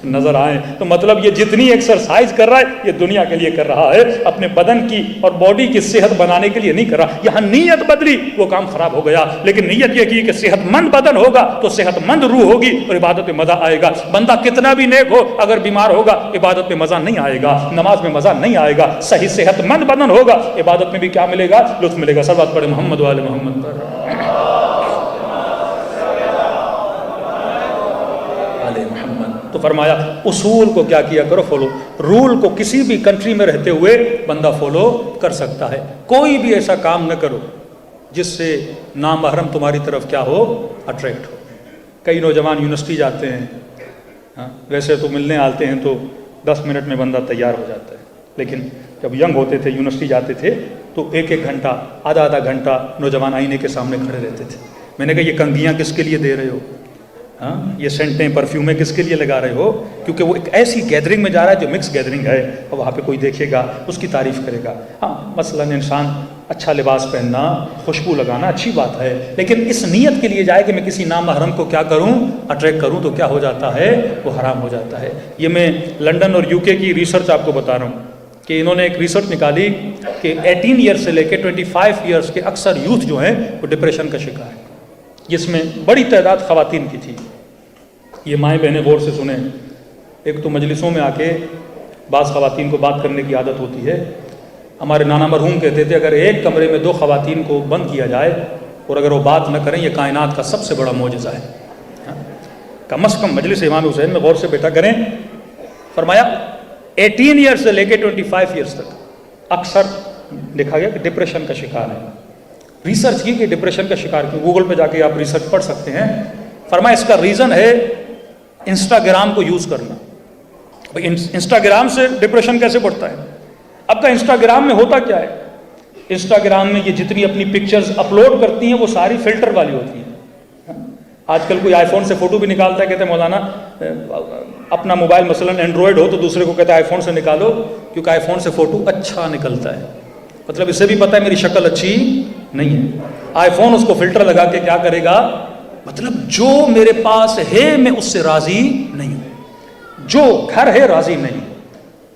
نظر آئیں۔ تو مطلب یہ جتنی ایکسرسائز کر رہا ہے یہ دنیا کے لیے کر رہا ہے، اپنے بدن کی اور باڈی کی صحت بنانے کے لیے نہیں کر رہا۔ یہاں نیت بدلی وہ کام خراب ہو گیا، لیکن نیت یہ کی کہ صحت مند بدن ہوگا تو صحت مند روح ہوگی اور عبادت میں مزہ آئے گا۔ بندہ کتنا بھی نیک ہو اگر بیمار ہوگا عبادت میں مزہ نہیں آئے گا، نماز میں مزہ نہیں آئے گا۔ صحیح صحت مند بدن ہوگا عبادت میں بھی کیا ملے گا؟ لطف ملے گا۔ صلوات پڑھے محمد وآل محمد پر۔ تو فرمایا اصول کو کیا کیا کرو؟ فالو۔ رول کو کسی بھی کنٹری میں رہتے ہوئے بندہ فالو کر سکتا ہے۔ کوئی بھی ایسا کام نہ کرو جس سے نامحرم تمہاری طرف کیا ہو؟ اٹریکٹ ہو۔ کئی نوجوان یونیورسٹی جاتے ہیں، ویسے تو ملنے آتے ہیں تو 10 منٹ میں بندہ تیار ہو جاتا ہے، لیکن جب ینگ ہوتے تھے یونیورسٹی جاتے تھے تو ایک گھنٹہ آدھا گھنٹہ نوجوان آئینے کے سامنے کھڑے رہتے تھے۔ میں نے کہا یہ کنگھیاں کس کے لیے دے رہے ہو؟ یہ سینٹیں پرفیومیں کس کے لیے لگا رہے ہو؟ کیونکہ وہ ایک ایسی گیدرنگ میں جا رہا ہے جو مکس گیدرنگ ہے اور وہاں پہ کوئی دیکھے گا اس کی تعریف کرے گا۔ مثلاً انسان اچھا لباس پہننا، خوشبو لگانا اچھی بات ہے، لیکن اس نیت کے لیے جائے کہ میں کسی نامحرم کو کیا کروں؟ اٹریکٹ کروں، تو کیا ہو جاتا ہے؟ وہ حرام ہو جاتا ہے۔ یہ میں لنڈن اور UK کی ریسرچ آپ کو بتا رہا ہوں کہ انہوں نے ایک ریسرچ نکالی کہ 18 ایئر سے لے کے 25 ایئرس کے اکثر یوتھ جو ہیں وہ ڈپریشن کا شکار ہے، جس میں بڑی تعداد خواتین کی تھی۔ یہ مائیں بہنیں غور سے سنیں، ایک تو مجلسوں میں آ کے بعض خواتین کو بات کرنے کی عادت ہوتی ہے۔ ہمارے نانا مرحوم کہتے تھے اگر ایک کمرے میں 2 خواتین کو بند کیا جائے اور اگر وہ بات نہ کریں یہ کائنات کا سب سے بڑا معجزہ ہے۔ کم از کم مجلس امام حسین میں غور سے بیٹھا کریں۔ فرمایا 18 ایئر سے لے کے 25 ایئرس تک اکثر دیکھا گیا کہ ڈپریشن کا شکار ہے۔ ریسرچ کی کہ ڈپریشن کا شکار کیوں، گوگل پہ جا کے آپ ریسرچ پڑھ سکتے ہیں۔ فرمایا اس کا ریزن ہے انسٹاگرام کو یوز کرنا۔ انسٹاگرام سے ڈپریشن کیسے بڑھتا ہے؟ اب کا انسٹاگرام میں ہوتا کیا ہے؟ انسٹاگرام میں یہ جتنی اپنی پکچرز اپلوڈ کرتی ہیں وہ ساری فلٹر والی ہوتی ہیں. آج کل کوئی آئی فون سے فوٹو بھی نکالتا ہے، کہتے ہیں مولانا اپنا موبائل مثلا اینڈرائڈ ہو تو دوسرے کو کہتا ہے آئی فون سے نکالو، کیونکہ آئی فون سے فوٹو اچھا نکلتا ہے. مطلب اسے بھی پتہ ہے میری شکل اچھی نہیں ہے. آئی فون اس کو فلٹر لگا کے کیا کرے گا؟ مطلب جو میرے پاس ہے میں اس سے راضی نہیں ہوں، جو گھر ہے راضی نہیں،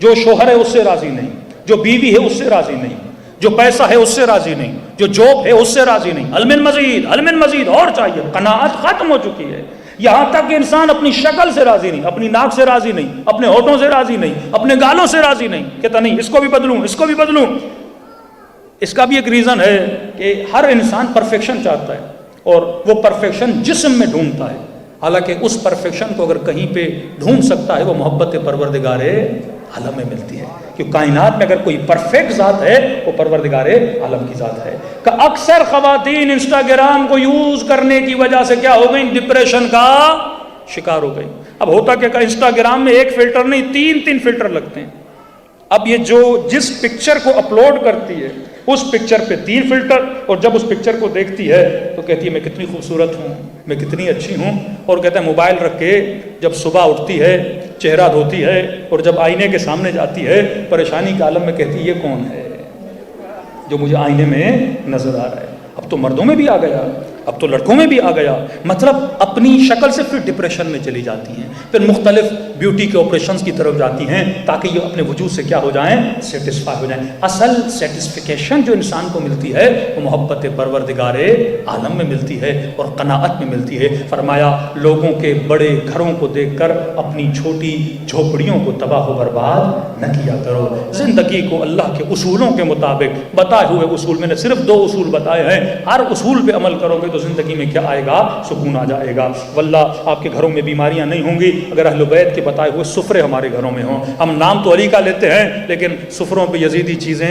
جو شوہر ہے اس سے راضی نہیں، جو بیوی ہے اس سے راضی نہیں، جو پیسہ ہے اس سے راضی نہیں، جو جاب ہے اس سے راضی نہیں. المن مزید اور چاہیے. قناعت ختم ہو چکی ہے. یہاں تک کہ انسان اپنی شکل سے راضی نہیں، اپنی ناک سے راضی نہیں، اپنے ہونٹوں سے راضی نہیں، اپنے گالوں سے راضی نہیں. کہتا نہیں اس کو بھی بدلوں، اس کو بھی بدلوں. اس کا بھی ایک ریزن ہے کہ ہر انسان پرفیکشن چاہتا ہے اور وہ پرفیکشن جسم میں ڈھونڈتا ہے. حالانکہ اس پرفیکشن کو اگر کہیں پہ ڈھونڈ سکتا ہے وہ محبت پروردگار عالم میں ملتی ہے. کہ کائنات میں اگر کوئی پرفیکٹ ذات ہے وہ پروردگار عالم کی ذات ہے. کہ اکثر خواتین انسٹاگرام کو یوز کرنے کی وجہ سے کیا ہو گئی؟ ڈپریشن کا شکار ہو گئی. اب ہوتا کہ انسٹاگرام میں ایک فلٹر نہیں 3 فلٹر لگتے ہیں. اب یہ جو جس پکچر کو اپلوڈ کرتی ہے اس پکچر پہ 3 فلٹر، اور جب اس پکچر کو دیکھتی ہے تو کہتی ہے میں کتنی خوبصورت ہوں، میں کتنی اچھی ہوں. اور کہتا ہے موبائل رکھ کے جب صبح اٹھتی ہے چہرہ دھوتی ہے اور جب آئینے کے سامنے جاتی ہے پریشانی کے عالم میں کہتی ہے یہ کون ہے جو مجھے آئینے میں نظر آ رہا ہے. اب تو مردوں میں بھی آ گیا، اب تو لڑکوں میں بھی آ گیا. مطلب اپنی شکل سے پھر ڈپریشن میں چلی جاتی ہیں، پھر مختلف بیوٹی کے آپریشنز کی طرف جاتی ہیں تاکہ یہ اپنے وجود سے کیا ہو جائیں؟ سیٹسفائی ہو جائیں. اصل سیٹسفیکیشن جو انسان کو ملتی ہے وہ محبت پروردگار عالم میں ملتی ہے اور قناعت میں ملتی ہے. فرمایا لوگوں کے بڑے گھروں کو دیکھ کر اپنی چھوٹی جھوپڑیوں کو تباہ و برباد نہ کیا کرو. زندگی کو اللہ کے اصولوں کے مطابق بتائے ہوئے اصول، میں نے صرف 2 اصول بتائے ہیں، ہر اصول پہ عمل کرو گے تو زندگی میں کیا آئے گا؟ سکون آ جائے گا. واللہ آپ کے گھروں میں بیماریاں نہیں ہوں گی اگر اہل بیت کے بتائے ہوئے سفرے ہمارے گھروں میں ہوں. ہم نام تو علی کا لیتے ہیں لیکن سفروں پہ یزیدی چیزیں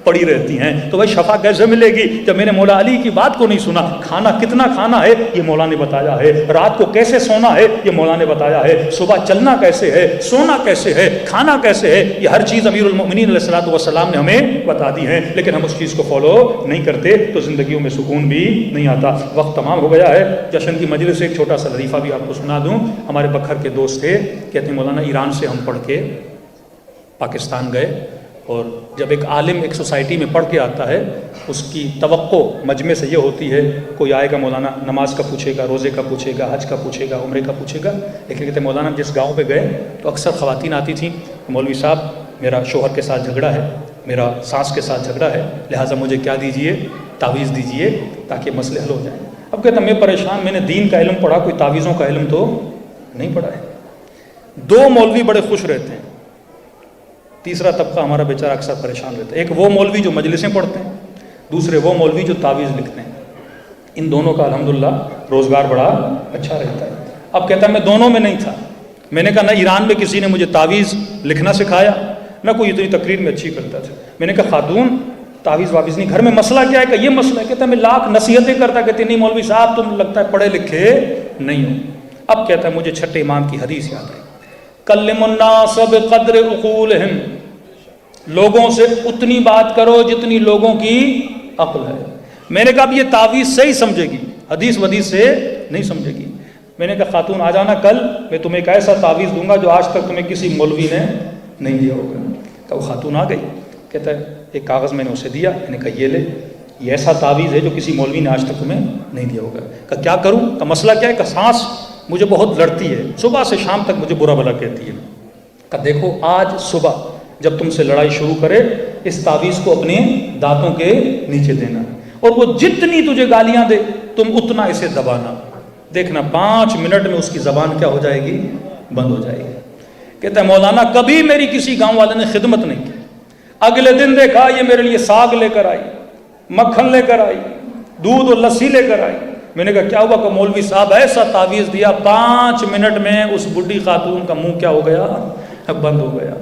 پڑی رہتی ہیں. تو بھائی شفا کیسے ملے گی جب میں نے مولا علی کی بات کو نہیں سنا؟ کھانا کتنا کھانا ہے یہ مولا نے بتایا ہے، رات کو کیسے سونا ہے یہ مولا نے بتایا ہے، صبح چلنا کیسے ہے، سونا کیسے ہے، کھانا کیسے ہے، یہ ہر چیز امیر المؤمنین علیہ الصلوۃ والسلام نے ہمیں بتا دی ہے. لیکن ہم اس چیز کو فالو نہیں کرتے تو زندگیوں میں سکون بھی نہیں آتا. وقت تمام ہو گیا ہے. جشن کی مجلس سے ایک چھوٹا سا لطیفہ بھی آپ کو سنا دوں. ہمارے بکھر کے دوست تھے، کہتے ہیں مولانا ایران سے ہم پڑھ کے پاکستان گئے اور جب ایک عالم ایک سوسائٹی میں پڑھ کے آتا ہے اس کی توقع مجمع سے یہ ہوتی ہے کوئی آئے گا مولانا نماز کا پوچھے گا، روزے کا پوچھے گا، حج کا پوچھے گا، عمرے کا پوچھے گا. لیکن کہتے ہیں مولانا جس گاؤں پہ گئے تو اکثر خواتین آتی تھیں، مولوی صاحب میرا شوہر کے ساتھ جھگڑا ہے، میرا ساس کے ساتھ جھگڑا ہے، لہٰذا مجھے کیا دیجئے؟ تعویذ دیجئے تاکہ مسئلے حل ہو جائیں. اب کہتا میں پریشان، میں نے دین کا علم پڑھا، کوئی تعویذوں کا علم تو نہیں پڑھا ہے. 2 مولوی بڑے خوش رہتے ہیں، تیسرا طبقہ ہمارا بیچارہ اکثر پریشان رہتا ہے. ایک وہ مولوی جو مجلسیں پڑھتے ہیں، دوسرے وہ مولوی جو تعویذ لکھتے ہیں. ان دونوں کا الحمدللہ روزگار بڑا اچھا رہتا ہے. اب کہتا ہے میں دونوں میں نہیں تھا. میں نے کہا نہ ایران میں کسی نے مجھے تعویذ لکھنا سکھایا، نہ کوئی اتنی تقریر میں اچھی کرتا تھا. میں نے کہا خاتون تعویذ واویز نہیں، گھر میں مسئلہ کیا ہے؟ کہ یہ مسئلہ ہے. کہتا ہے میں لاکھ نصیحتیں کرتا، کہتے نہیں مولوی صاحب تم لگتا ہے پڑھے لکھے نہیں ہو. اب کہتا ہے مجھے چھٹے امام کی حدیث یاد ہے، کلم الناس بقدر عقولہم، لوگوں سے اتنی بات کرو جتنی لوگوں کی عقل ہے. میں نے کہا اب یہ تعویذ صحیح سمجھے گی، حدیث ودیث سے نہیں سمجھے گی. میں نے کہا خاتون آ جانا کل، میں تمہیں ایک ایسا تعویذ دوں گا جو آج تک تمہیں کسی مولوی نے نہیں دیا ہوگا. تو وہ خاتون آ گئی، کہتا ہے ایک کاغذ میں نے اسے دیا، میں نے کہا یہ لے، یہ ایسا تعویذ ہے جو کسی مولوی نے آج تک تمہیں نہیں دیا ہوگا. کہا کیا کروں؟ کا مسئلہ کیا ہے؟ کہ سانس مجھے بہت لڑتی ہے، صبح سے شام تک مجھے برا بھلا کہتی ہے. کہا دیکھو آج صبح جب تم سے لڑائی شروع کرے اس تعویذ کو اپنے دانتوں کے نیچے دینا، اور وہ جتنی تجھے گالیاں دے تم اتنا اسے دبانا. دیکھنا 5 منٹ میں اس کی زبان کیا ہو جائے گی؟ بند ہو جائے گی. کہتا ہے مولانا کبھی میری کسی گاؤں والے نے خدمت نہیں کی. اگلے دن دیکھا یہ میرے لیے ساگ لے کر آئی، مکھن لے کر آئی، دودھ اور لسی لے کر آئی. میں نے کہا کیا ہوا؟ کہ مولوی صاحب ایسا تعویذ دیا 5 منٹ میں اس بڈھی خاتون کا منہ کیا ہو گیا؟ بند ہو گیا.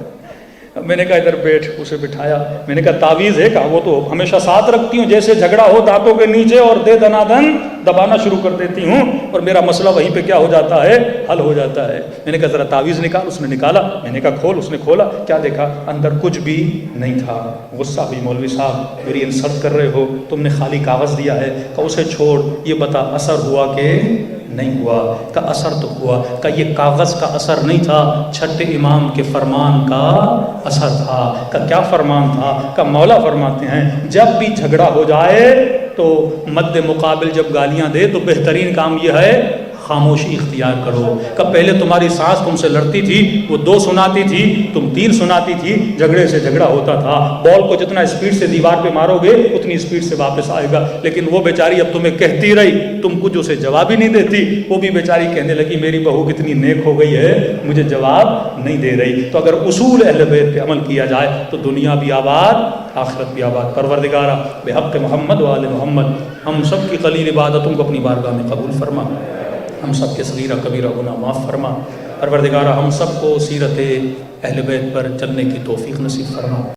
میں نے کہا ادھر بیٹھ، اسے بٹھایا، میں نے کہا تعویذ ہے؟ کہا وہ تو ہمیشہ ساتھ رکھتی ہوں، جیسے جھگڑا ہو دانتوں کے نیچے اور دے دنا دن دبانا شروع کر دیتی ہوں اور میرا مسئلہ وہیں پہ کیا ہو جاتا ہے، حل ہو جاتا ہے۔ میں نے کہا ذرا تعویذ نکال، اس نے نکالا، میں نے کہا کھول، اس نے کھولا، کیا دیکھا؟ اندر کچھ بھی نہیں تھا۔ غصہ ہوئی، مولوی صاحب میری انسلٹ کر رہے ہو، تم نے خالی کاغذ دیا ہے۔ کہا اسے چھوڑ، یہ بتا اثر ہوا کہ نہیں ہوا؟ کہ اثر تو ہوا۔ کہ یہ کاغذ کا اثر نہیں تھا، چھٹے امام کے فرمان کا اثر تھا۔ کہ کیا فرمان تھا؟ کہ مولا فرماتے ہیں جب بھی جھگڑا ہو جائے تو مد مقابل جب گالیاں دے تو بہترین کام یہ ہے خاموشی اختیار کرو۔ کہ پہلے تمہاری سانس تم سے لڑتی تھی، وہ 2 سناتی تھی، تم 3 سناتی تھی، جھگڑے سے جھگڑا ہوتا تھا۔ بال کو جتنا اسپیڈ سے دیوار پہ مارو گے اتنی اسپیڈ سے واپس آئے گا، لیکن وہ بیچاری اب تمہیں کہتی رہی، تم کچھ اسے جواب ہی نہیں دیتی، وہ بھی بیچاری کہنے لگی میری بہو کتنی نیک ہو گئی ہے، مجھے جواب نہیں دے رہی۔ تو اگر اصول اہل بیت پہ عمل کیا جائے تو دنیا بھی آباد، آخرت بھی آباد۔ پروردگارہ بحق محمد و آل محمد ہم سب کی قلیل عبادتوں کو اپنی بارگاہ میں قبول فرما، ہم سب کے صغیرہ کبیرہ گناہ معاف فرما۔ پروردگارہ ہم سب کو سیرت اہل بیت پر چلنے کی توفیق نصیب فرما۔